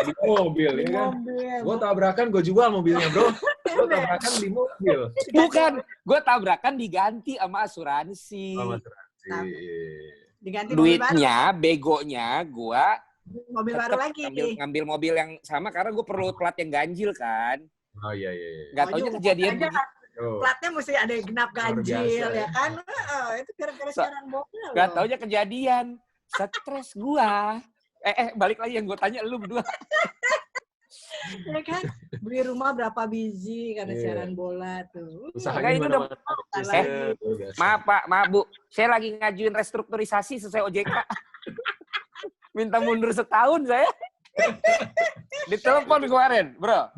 Di mobil, ya kan? Gue tabrakan, gue jual mobilnya, bro. Gue tabrakan di mobil. Bukan, gue tabrakan diganti sama asuransi. Diganti duitnya, begonya gue mobil baru lagi. Ngambil mobil yang sama karena gue perlu plat yang ganjil kan. Oh iya. Gak taunya kejadian begini. Platnya mesti ada genap ganjil ya kan. Itu gara-gara siaran mobil. Gak taunya kejadian. Stres gua. Balik lagi yang gue tanya lu berdua. Ya kan, beli rumah berapa biji karena siaran bola tuh. Ini udah. Maaf Pak, maaf Bu. Saya lagi ngajuin restrukturisasi sesuai OJK. Minta mundur setahun saya. Ditelepon kemarin, bro.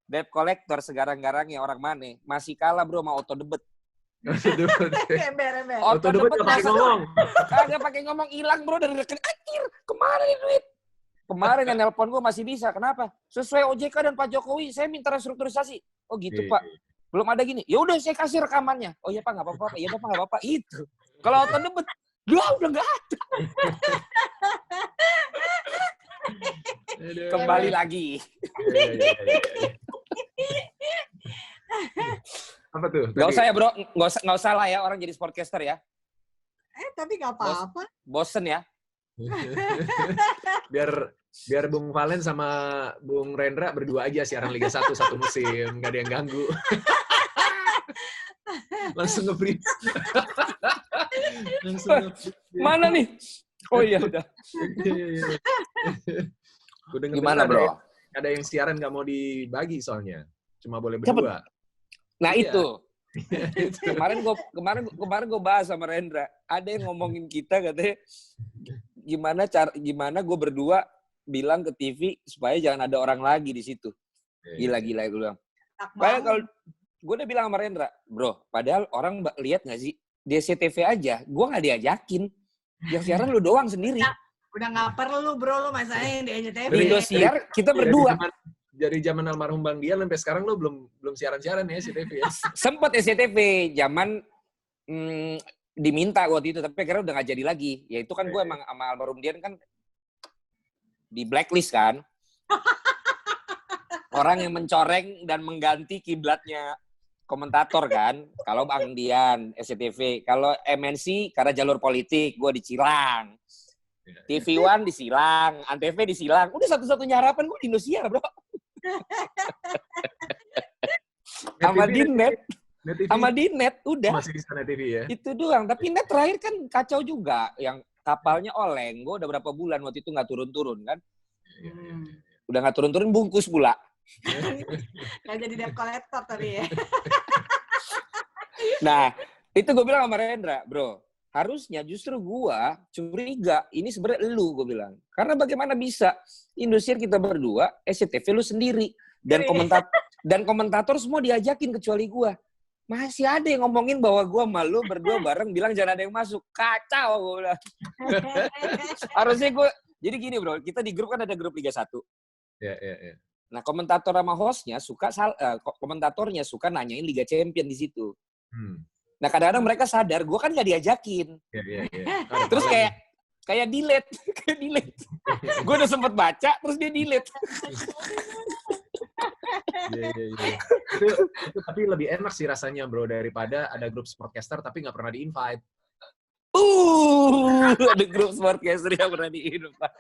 Debt collector segarang-garangnya orang mana? Masih kalah bro sama auto debit. Ember. Auto debit nggak pakai ngomong. Kagak pakai ngomong, hilang bro dari rekening. Anjir, kemana nih duit? Kemarin yang nelpon gue masih bisa. Kenapa? Sesuai OJK dan Pak Jokowi, saya minta restrukturisasi. Oh gitu Pak. Belum ada gini. Ya udah saya kasih rekamannya. Oh iya Pak, nggak apa-apa. Iya Pak, nggak apa-apa. Itu. Kalau auto debit, udah nggak ada. Kembali lagi. Apa tuh? Gak usah ya bro, gak usah lah ya orang jadi sportcaster ya. Tapi gak apa-apa. Bosen ya. biar Bung Valen sama Bung Rendra berdua aja siaran Liga 1 satu musim, nggak ada yang ganggu. Langsung nge-brief. Mana nih? Oh iya udah. Gimana bro? Ada yang siaran nggak mau dibagi soalnya, cuma boleh berdua. Nah itu. kemarin gue bahas sama Rendra. Ada yang ngomongin kita katanya gimana gue berdua bilang ke TV supaya jangan ada orang lagi di situ. Gila gue bilang. Padahal kalau gue udah bilang sama Rendra, bro, padahal orang lihat nggak sih di SCTV aja, gue nggak diajakin. Yang siaran lu doang sendiri. Udah nggak perlu bro, lu masalahnya di SCTV. Di Indosiar kita berdua. Dari zaman almarhum Bang Dian sampai sekarang lo belum siaran-siaran ya SCTV ya? Sempet SCTV, zaman diminta waktu itu, tapi akhirnya udah nggak jadi lagi. Ya itu kan gue emang sama almarhum Dian kan di blacklist kan. Orang yang mencoreng dan mengganti kiblatnya komentator kan. Kalau Bang Dian, SCTV. Kalau MNC karena jalur politik, gue di Cilang. TV One di Silang, Antv di Silang. Udah satu-satunya harapan gue di Indosiar, bro. Sama di net. Sama di net, udah. Masih di sana TV ya? Itu doang. Tapi net terakhir kan kacau juga. Yang kapalnya oleng. Gue udah berapa bulan waktu itu nggak turun-turun kan. Udah nggak turun-turun, bungkus pula. Nggak jadi debt collector tadi ya. Nah, itu gue bilang sama Rendra, bro. Harusnya justru gua curiga, ini sebenarnya elu gue bilang. Karena bagaimana bisa Indosiar kita berdua, SCTV lu sendiri. Dan komentator semua diajakin kecuali gua. Masih ada yang ngomongin bahwa gua malu berdua bareng bilang jangan ada yang masuk. Kacau gue bilang. Harusnya gue, jadi gini bro, kita di grup kan ada grup Liga 1. Iya. Nah komentator sama hostnya komentatornya suka nanyain Liga Champion di situ. Nah kadang-kadang mereka sadar, gue kan nggak diajakin. Iya. Terus kayak delete. Gue udah sempet baca, terus dia delete. Iya. Itu tapi lebih enak sih rasanya bro, daripada ada grup sportcaster tapi nggak pernah di-invite. Ada grup sportcaster yang pernah di-invite.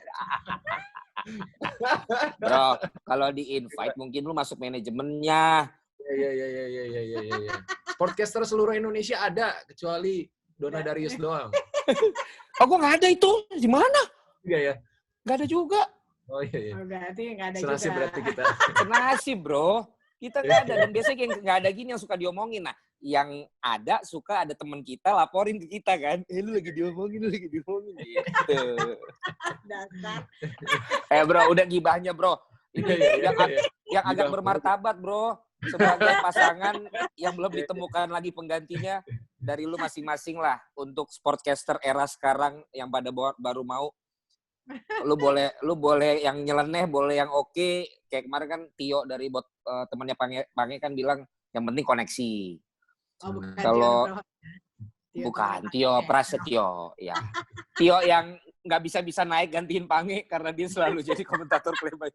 Bro, kalau di-invite mungkin lu masuk manajemennya. Iya. Sportcaster seluruh Indonesia ada, kecuali Dona Darius doang. Oh, gue nggak ada itu. Di mana? Iya ya? Nggak ada juga. Oh iya. Berarti nggak ada Senasib juga. berarti kita. Senasib, bro. Kita nggak ada. Dan biasanya yang nggak ada gini yang suka diomongin. Nah, yang ada suka ada teman kita laporin ke kita kan. Lu lagi diomongin. Gitu. Dasar. Bro, udah gibahnya, bro. Ini yang agak bermartabat, bro. Sebagai pasangan yang belum ditemukan lagi penggantinya dari lu masing-masing lah untuk sportcaster era sekarang yang pada baru mau. Lu boleh yang nyeleneh, boleh yang oke. Kayak kemarin kan Tio dari temannya Pange kan bilang yang penting koneksi. Oh, bukan kalau bukan Tio Prasetyo ya. Tio yang nggak bisa naik gantiin Pange karena dia selalu jadi komentator playboy.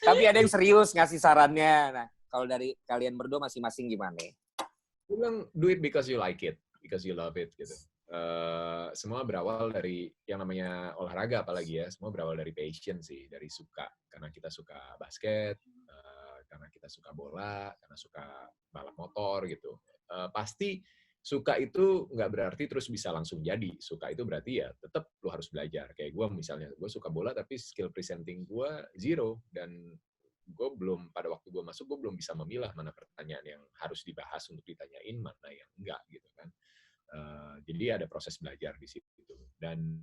Tapi ada yang serius ngasih sarannya. Nah, kalau dari kalian berdua masing-masing gimana? Gue bilang do it because you like it, because you love it gitu. Semua berawal dari yang namanya olahraga apalagi ya. Semua berawal dari passion sih, dari suka. Karena kita suka basket, karena kita suka bola, karena suka balap motor gitu. Pasti suka itu nggak berarti terus bisa langsung jadi. Suka itu berarti ya tetap lu harus belajar. Kayak gue misalnya, gue suka bola tapi skill presenting gue 0. Dan gue belum, pada waktu gue masuk, gue belum bisa memilah mana pertanyaan yang harus dibahas untuk ditanyain, mana yang enggak gitu kan. Jadi ada proses belajar di situ. Dan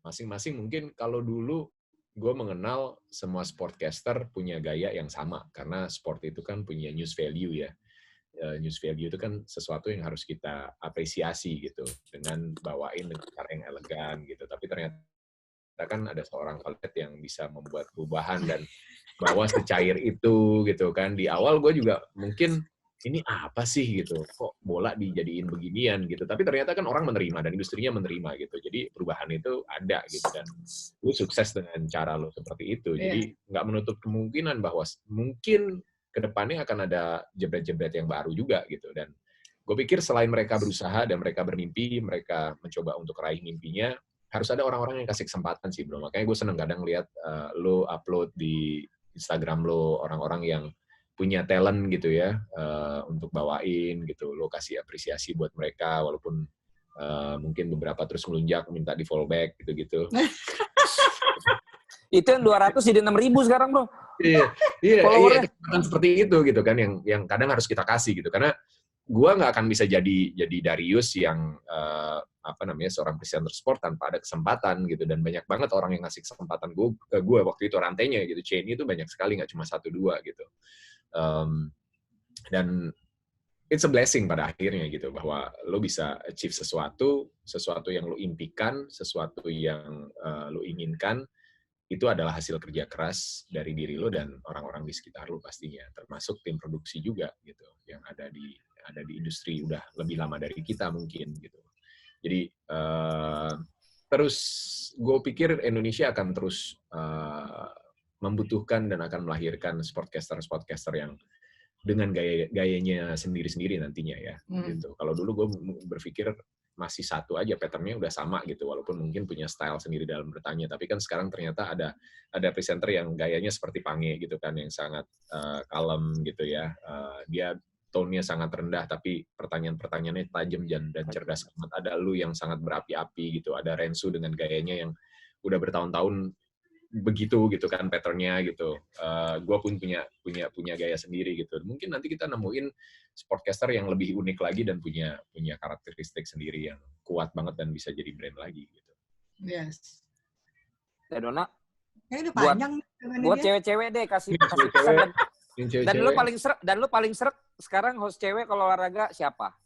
masing-masing mungkin kalau dulu gue mengenal semua sportcaster punya gaya yang sama. Karena sport itu kan punya news value ya. News value itu kan sesuatu yang harus kita apresiasi gitu dengan bawain dengan cara yang elegan gitu. Tapi ternyata kan ada seorang Khaled yang bisa membuat perubahan dan bawa secair itu gitu kan. Di awal gue juga mungkin ini apa sih gitu, kok bola dijadiin beginian gitu. Tapi ternyata kan orang menerima dan industrinya menerima gitu. Jadi perubahan itu ada gitu dan lu sukses dengan cara lu seperti itu. Jadi nggak menutup kemungkinan bahwa mungkin kedepannya akan ada jebret-jebret yang baru juga gitu. Dan gue pikir selain mereka berusaha dan mereka bermimpi, mereka mencoba untuk raih mimpinya, harus ada orang-orang yang kasih kesempatan sih bro. Makanya gue seneng kadang lihat lo upload di Instagram lo orang-orang yang punya talent gitu ya, untuk bawain gitu. Lo kasih apresiasi buat mereka walaupun mungkin beberapa terus melunjak minta di fallback gitu-gitu. Itu yang 200 jadi 6.000 sekarang bro. Iya, seperti itu gitu kan yang kadang harus kita kasih gitu karena gua nggak akan bisa jadi Darius yang seorang presenter sport tanpa ada kesempatan gitu dan banyak banget orang yang ngasih kesempatan gue waktu itu rantainya gitu chain itu banyak sekali nggak cuma 1-2 gitu dan it's a blessing pada akhirnya gitu bahwa lo bisa achieve sesuatu yang lo impikan, sesuatu yang lo inginkan. Itu adalah hasil kerja keras dari diri lo dan orang-orang di sekitar lo pastinya, termasuk tim produksi juga gitu, yang ada di industri udah lebih lama dari kita mungkin gitu. Jadi terus gue pikir Indonesia akan terus membutuhkan dan akan melahirkan sportcaster yang dengan gayanya sendiri-sendiri nantinya ya. Gitu. Kalau dulu gue berpikir masih satu aja, patternnya udah sama gitu, walaupun mungkin punya style sendiri dalam bertanya. Tapi kan sekarang ternyata ada presenter yang gayanya seperti Pange gitu kan, yang sangat kalem gitu ya. Dia tone-nya sangat rendah, tapi pertanyaan-pertanyaannya tajam dan cerdas banget. Ada lu yang sangat berapi-api gitu. Ada Rensu dengan gayanya yang udah bertahun-tahun begitu gitu kan patternnya gitu. Gue pun punya gaya sendiri gitu. Mungkin nanti kita nemuin sportcaster yang lebih unik lagi dan punya karakteristik sendiri yang kuat banget dan bisa jadi brand lagi gitu. Yes. Dona, udah panjang buat cewek-cewek deh kasih pesan. Dan lu paling seret sekarang host cewek kalau olahraga siapa?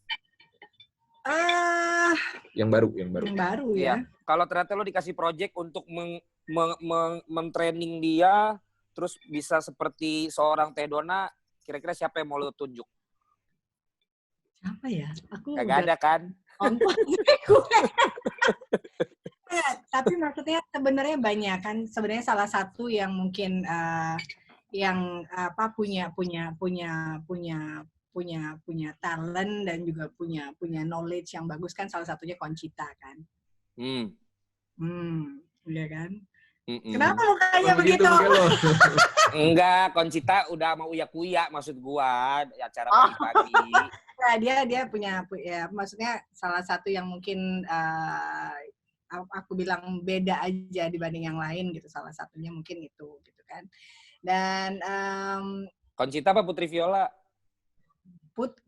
Yang baru ya. Kalau ternyata lu dikasih project untuk mentraining dia, terus bisa seperti seorang Tedona, kira-kira siapa yang mau lu tunjuk? Siapa ya? Aku Gak ada kan? Tapi maksudnya sebenarnya banyak kan. Sebenarnya salah satu yang mungkin punya talent dan juga punya knowledge yang bagus kan, salah satunya Conchita kan. Iya kan? Kenapa lo kayak begitu? Enggak, Conchita udah mau uya-kuya maksud gua, acara pagi-pagi. Nah, dia punya ya, maksudnya salah satu yang mungkin aku bilang beda aja dibanding yang lain gitu. Salah satunya mungkin itu gitu kan. Dan Conchita apa Putri Viola?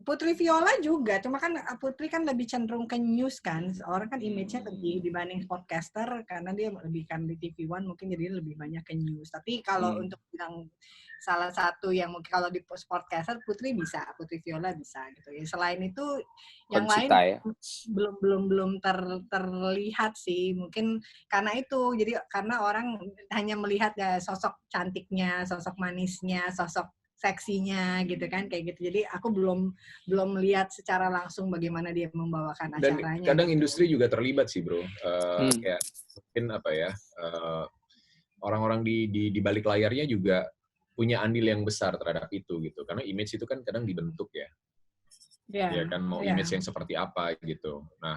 Putri Viola juga, cuma kan Putri kan lebih cenderung ke news kan, orang kan image-nya lebih dibanding podcaster karena dia lebih kan di TV One mungkin jadi lebih banyak ke news. Tapi kalau untuk bilang salah satu yang mungkin kalau di podcaster Putri Viola bisa gitu ya. Selain itu yang Conchita, lain ya? belum terlihat sih, mungkin karena itu jadi karena orang hanya melihat ya sosok cantiknya, sosok manisnya, sosok seksinya gitu kan kayak gitu. Jadi aku belum melihat secara langsung bagaimana dia membawakan acaranya. Dan kadang industri juga terlibat sih, Bro. Kayak mungkin apa ya? Orang-orang di balik layarnya juga punya andil yang besar terhadap itu gitu. Karena image itu kan kadang dibentuk ya. Ya kan mau image yang seperti apa gitu. Nah,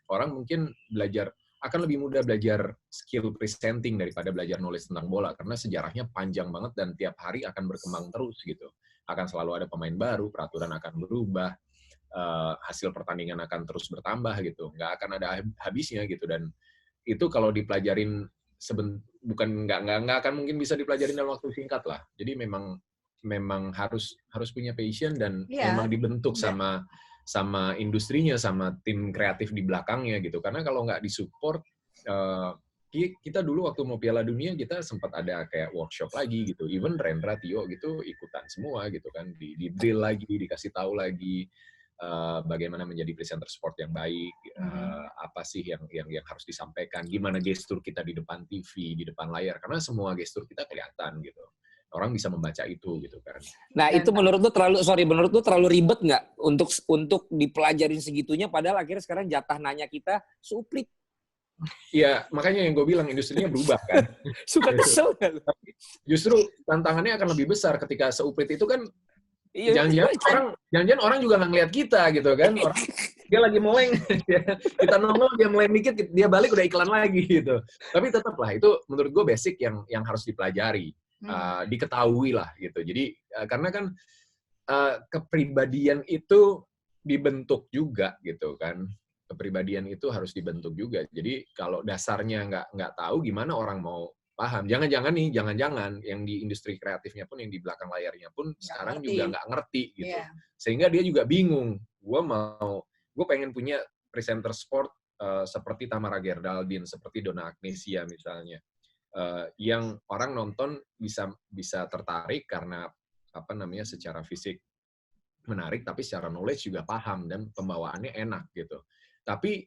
orang mungkin akan lebih mudah belajar skill presenting daripada belajar knowledge tentang bola karena sejarahnya panjang banget dan tiap hari akan berkembang terus gitu. Akan selalu ada pemain baru, peraturan akan berubah, hasil pertandingan akan terus bertambah gitu. Nggak akan ada habisnya gitu. Dan itu kalau dipelajarin nggak akan mungkin bisa dipelajarin dalam waktu singkat lah. Jadi memang harus punya passion dan memang dibentuk sama industrinya, sama tim kreatif di belakangnya gitu. Karena kalau nggak disupport, kita dulu waktu mau Piala Dunia kita sempat ada kayak workshop lagi gitu. Even Rendra, Tio gitu ikutan semua gitu kan, di drill lagi, dikasih tahu lagi bagaimana menjadi presenter sport yang baik, apa sih yang harus disampaikan, gimana gestur kita di depan TV, di depan layar, karena semua gestur kita kelihatan gitu. Orang bisa membaca itu gitu kan. Nah, itu menurut lu terlalu ribet nggak untuk dipelajarin segitunya padahal akhirnya sekarang jatah nanya kita suplit. Iya, makanya yang gue bilang industrinya berubah kan. Suka kesel kan? Justru tantangannya akan lebih besar ketika seuplit itu kan. Jangan-jangan orang juga nggak ngeliat kita gitu kan. Orang dia lagi meleng, kita nongol dia meleng dikit, dia balik udah iklan lagi gitu. Tapi tetaplah itu menurut gue basic yang harus dipelajari. Diketahui lah gitu. Jadi karena kan kepribadian itu dibentuk juga gitu kan. Kepribadian itu harus dibentuk juga. Jadi kalau dasarnya nggak tahu gimana orang mau paham. Jangan-jangan yang di industri kreatifnya pun, yang di belakang layarnya pun sekarang juga nggak ngerti gitu. Yeah. Sehingga dia juga bingung. Gue pengen punya presenter sport seperti Tamara Gerdaldin, seperti Donna Agnesia misalnya. Yang orang nonton bisa tertarik karena secara fisik menarik, tapi secara knowledge juga paham dan pembawaannya enak gitu. Tapi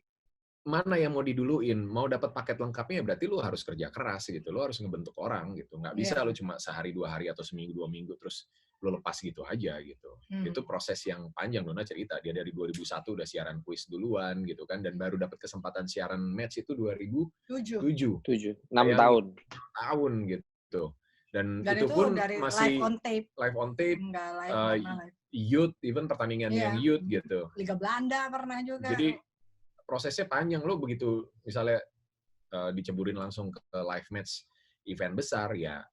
mana yang mau diduluin, mau dapat paket lengkapnya berarti lu harus kerja keras gitu, lu harus ngebentuk orang gitu, nggak bisa lu cuma sehari 2 hari atau seminggu 2 minggu terus lu lepas gitu aja gitu. Itu proses yang panjang. Donna cerita dia dari 2001 udah siaran kuis duluan gitu kan, dan baru dapat kesempatan siaran match itu 2007. 6 tahun gitu. Dan itu pun dari masih live on tape, enggak live. Youth, even pertandingan yang youth gitu. Liga Belanda pernah juga. Jadi prosesnya panjang, lo begitu misalnya diceburin langsung ke live match event besar, ya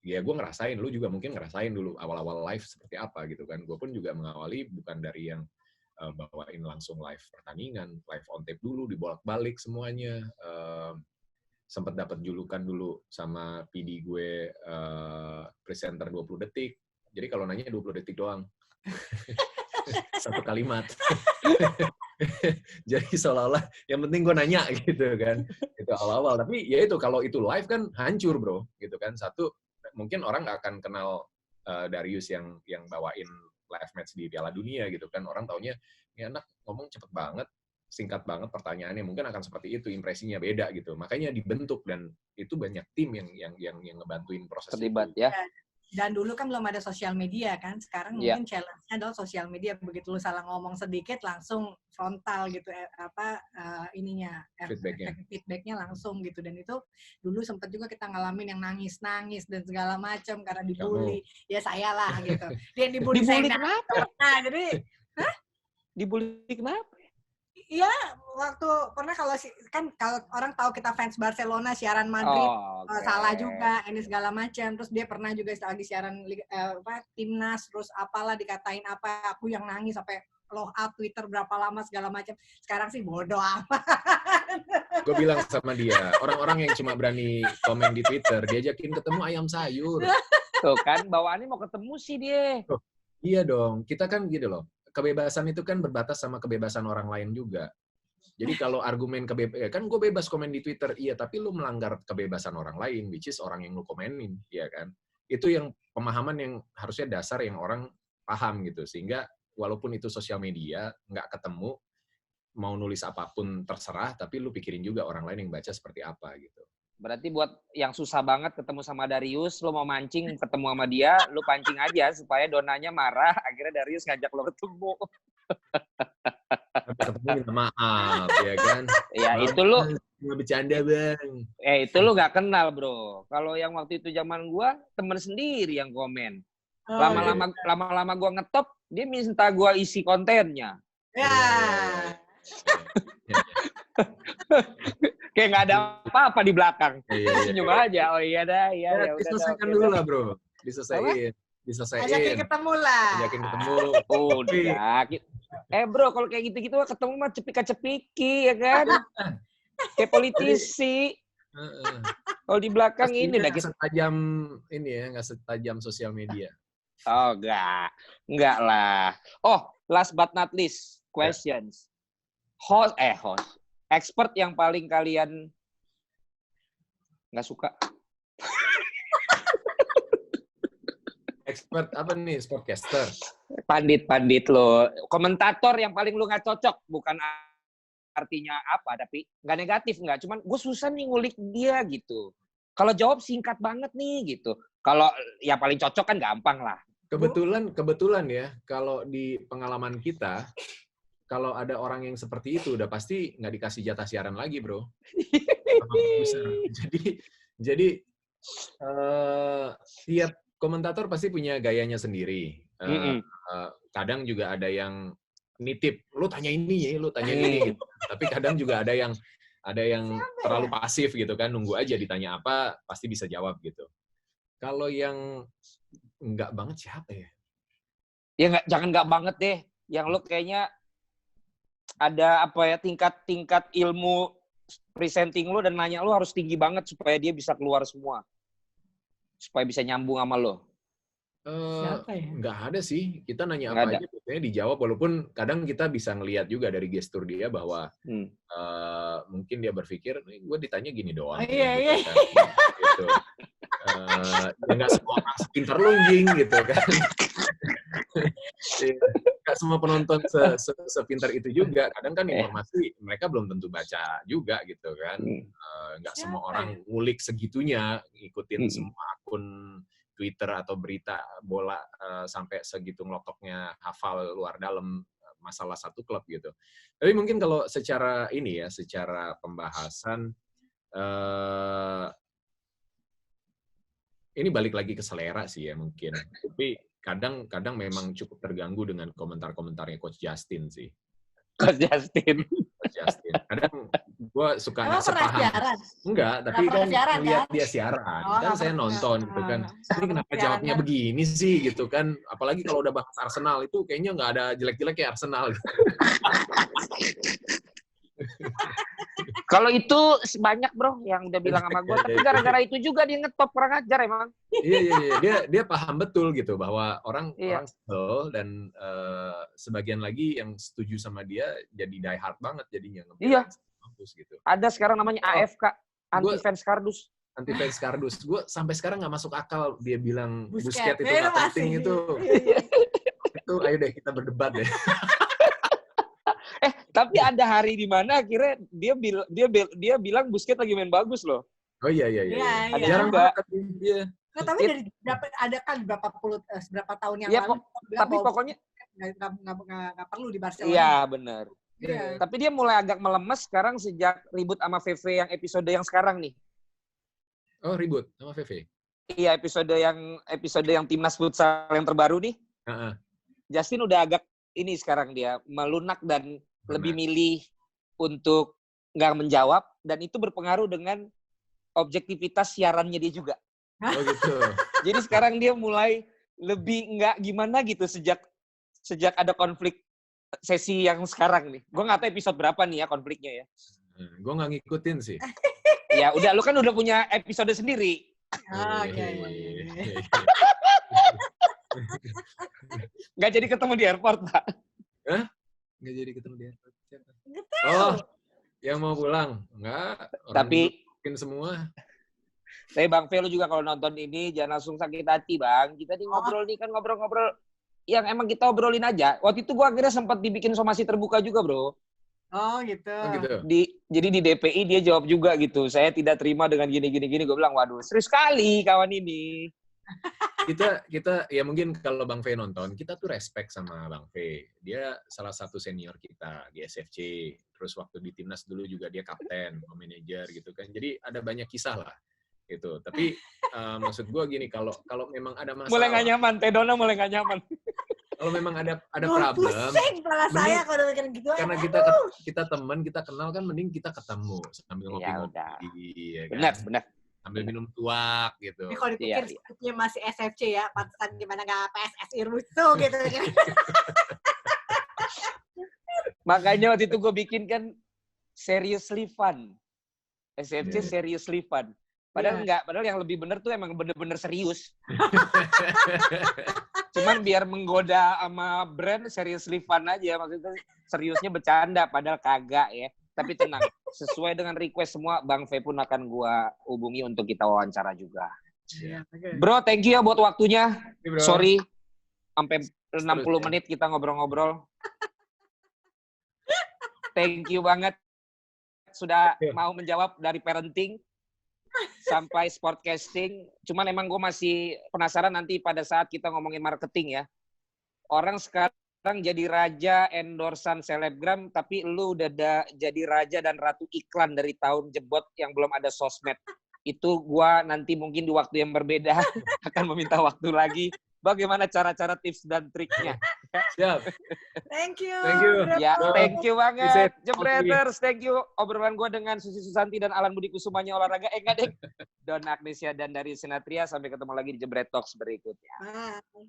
gue ngerasain, lu juga mungkin ngerasain dulu awal-awal live seperti apa gitu kan. Gue pun juga mengawali bukan dari yang bawain langsung live pertandingan, live on tape dulu, dibolak-balik semuanya. Sempat dapat julukan dulu sama PD gue, presenter 20 detik. Jadi kalau nanya 20 detik doang. Satu kalimat. Jadi seolah-olah yang penting gue nanya gitu kan. Itu awal-awal. Tapi ya itu, kalau itu live kan hancur bro. Gitu kan. Satu, mungkin orang nggak akan kenal Darius yang bawain live match di Piala Dunia gitu kan. Orang taunya, ini anak ngomong cepet banget, singkat banget pertanyaannya, mungkin akan seperti itu, impresinya beda gitu. Makanya dibentuk, dan itu banyak tim yang ngebantuin proses terlibat itu. Ya. Dan dulu kan belum ada sosial media kan, sekarang mungkin challenge-nya adalah sosial media. Begitu lu salah ngomong sedikit langsung frontal gitu, feedbacknya langsung gitu. Dan itu dulu sempat juga kita ngalamin yang nangis dan segala macam karena dibully. Ya saya lah gitu. Dia dibully saya kenapa? Nah, jadi dibully kenapa? Iya, waktu pernah kalau orang tahu kita fans Barcelona, siaran Madrid, salah juga, ini segala macam. Terus dia pernah juga lagi siaran timnas, terus apalah dikatain apa, aku yang nangis sampai log out Twitter berapa lama segala macam. Sekarang sih bodoh amat. Gue bilang sama dia, orang-orang yang cuma berani komen di Twitter, diajakin ketemu ayam sayur. Tuh kan, bawaannya mau ketemu sih dia. Oh, iya dong, kita kan gitu loh. Kebebasan itu kan berbatas sama kebebasan orang lain juga. Jadi kalau argumen kan gue bebas komen di Twitter, iya, tapi lu melanggar kebebasan orang lain, which is orang yang lu komenin, ya kan? Itu yang pemahaman yang harusnya dasar yang orang paham gitu. Sehingga walaupun itu sosial media, nggak ketemu, mau nulis apapun terserah, tapi lu pikirin juga orang lain yang baca seperti apa gitu. Berarti buat yang susah banget ketemu sama Darius, lo mau mancing ketemu sama dia, lo pancing aja supaya Donanya marah, akhirnya Darius ngajak lo ketemu. Ketemu minta maaf, ya kan? Ya itu lo nggak bercanda bang. Itu lo nggak kenal bro. Kalau yang waktu itu zaman gua, temen sendiri yang komen. Lama-lama gua ngetop, dia minta gua isi kontennya. Ya. Kayak nggak ada apa-apa di belakang. Senyum aja. Oh iya dah, iya. Diselesaikan dulu lah bro. Diselesain. Ajakin ketemu lah. Ajakin ketemu. Udah. Bro, kalau kayak gitu-gitu ketemu mah cepika-cepiki, ya kan? Kayak politisi. Kalau di belakang ini udah gitu. Setajam ini ya, nggak setajam sosial media. Oh, enggak lah. Oh, last but not least, questions. Host. Expert yang paling kalian nggak suka. Expert apa nih? Sportcaster. Pandit lo. Komentator yang paling lu nggak cocok. Bukan artinya apa, tapi nggak negatif, nggak. Cuman gue susah nih ngulik dia gitu. Kalau jawab singkat banget nih gitu. Kalau yang paling cocok kan gampang lah. Kebetulan ya, kalau di pengalaman kita, kalau ada orang yang seperti itu, udah pasti nggak dikasih jatah siaran lagi, bro. Jadi tiap komentator pasti punya gayanya sendiri. Kadang juga ada yang nitip, lu tanya ini ya, lu tanya ini. Gitu. Tapi kadang juga ada yang terlalu pasif gitu kan, nunggu aja ditanya apa, pasti bisa jawab gitu. Kalau yang nggak banget siapa ya? Ya jangan nggak banget deh. Yang lu kayaknya ada tingkat ilmu presenting lu dan nanya lu harus tinggi banget supaya dia bisa keluar semua. Supaya bisa nyambung sama lo. Siapa ya? Nggak ada sih. Kita nanya apa aja biasanya dijawab, walaupun kadang kita bisa ngelihat juga dari gestur dia bahwa mungkin dia berpikir, gue ditanya gini doang. Iya. Gitu. Nggak semua orang sepintar lu gitu kan. Nggak semua penonton sepintar itu juga. Kadang kan informasi mereka belum tentu baca juga gitu kan. Nggak semua orang ngulik segitunya, ikutin semua akun Twitter atau berita bola sampai segitu ngelotoknya hafal luar dalam masalah satu klub gitu. Tapi mungkin kalau secara secara pembahasan ini balik lagi ke selera sih ya mungkin. Tapi kadang memang cukup terganggu dengan komentar-komentarnya Coach Justin sih. Coach Justin. Kadang gue suka nggak Emang pernah sepaham. siaran? Enggak, tapi Nggak pernah kan siaran, lihat kan? dia siaran. Oh, Kan nggak saya pernah. nonton gitu kan. Ini kenapa Siaran, jawabnya kan? begini sih gitu kan. Apalagi kalau udah bahas Arsenal itu kayaknya nggak ada jelek-jelek ya Arsenal. Kalau itu banyak bro yang udah bilang sama gue, tapi gara-gara itu juga dia ngetop, kurang ajar emang. Iya. Dia paham betul gitu bahwa orang sebel dan sebagian lagi yang setuju sama dia jadi die hard banget jadinya. Iya. Gitu. Ada sekarang namanya AFK, anti fans kardus. Anti fans kardus. Gue sampai sekarang nggak masuk akal dia bilang Busquets itu Busquets nggak penting itu. Itu ayo deh kita berdebat deh. Tapi ada hari di mana akhirnya dia bilang Busquets lagi main bagus loh. Oh iya. Ada jarang juga. Dia. Nah, tapi dari ada kan berapa tahun yang lalu. Tapi pokoknya nggak perlu di Barcelona. Iya benar. Yeah. Tapi dia mulai agak melemes sekarang sejak ribut sama VV yang episode yang sekarang nih. Oh ribut sama VV? Iya episode yang timnas futsal yang terbaru nih. Justin udah agak ini sekarang dia melunak dan lebih milih untuk nggak menjawab dan itu berpengaruh dengan objektivitas siarannya dia juga. Oh gitu. Jadi sekarang dia mulai lebih nggak gimana gitu sejak ada konflik sesi yang sekarang nih. Gue nggak tahu episode berapa nih ya konfliknya ya. Gue nggak ngikutin sih. Ya udah, lu kan udah punya episode sendiri. Iya. Nggak jadi ketemu di airport, Pak. Hah? Nggak jadi ketemu di airport. Oh, yang mau pulang? Enggak. Tapi mungkin semua. Tapi Bang Fe, lu juga kalau nonton ini jangan langsung sakit hati, Bang. Kita nih ngobrol nih kan ngobrol-ngobrol yang emang kita obrolin aja. Waktu itu gua akhirnya sempat dibikin somasi terbuka juga, Bro. Oh gitu. Jadi di DPI dia jawab juga gitu. Saya tidak terima dengan gini. Gue bilang, waduh, serius sekali kawan ini. Kita ya mungkin kalau Bang Fe nonton, kita tuh respect sama Bang Fe. Dia salah satu senior kita di SFC. Terus waktu di timnas dulu juga dia kapten, manajer gitu kan. Jadi ada banyak kisah lah gitu. Tapi maksud gue gini, kalau memang ada masalah. Mulai nggak nyaman, Tedona mulai nggak nyaman. Kalau memang ada problem, pusing kepala saya kalau bikin gitu. Karena kita teman, kita kenal kan, mending kita ketemu sambil ngopi-ngopi. Ya kan? Benar. Sambil minum tuak gitu. Ini kalau dipikir skripnya masih SFC ya, pantesan gimana nggak PSSI rusuh gitu. Makanya waktu itu gue bikin kan seriously fun. SFC seriously fun. Padahal enggak, padahal yang lebih bener tuh emang bener-bener serius. Cuman biar menggoda sama brand seriously fun aja, maksudnya seriusnya bercanda padahal kagak ya. Tapi tenang, sesuai dengan request semua, Bang Fe pun akan gua hubungi untuk kita wawancara juga. Bro, thank you ya buat waktunya. Sorry, sampai 60 menit kita ngobrol-ngobrol. Thank you banget sudah mau menjawab dari parenting sampai sportcasting. Cuman emang gue masih penasaran nanti pada saat kita ngomongin marketing ya. Orang sekarang jadi raja endorsan selebgram, tapi lu udah jadi raja dan ratu iklan dari tahun jebot yang belum ada sosmed. Itu gue nanti mungkin di waktu yang berbeda akan meminta waktu lagi. Bagaimana cara-cara tips dan triknya. Siap. Thank you. Ya, thank you banget. Jebreters, thank you. Obrolan gue dengan Susi Susanti dan Alan Budi Kusumanya olahraga. Enggak deh. Donna Agnesia dan dari Sinatria. Sampai ketemu lagi di Jebret Talks berikutnya. Bye.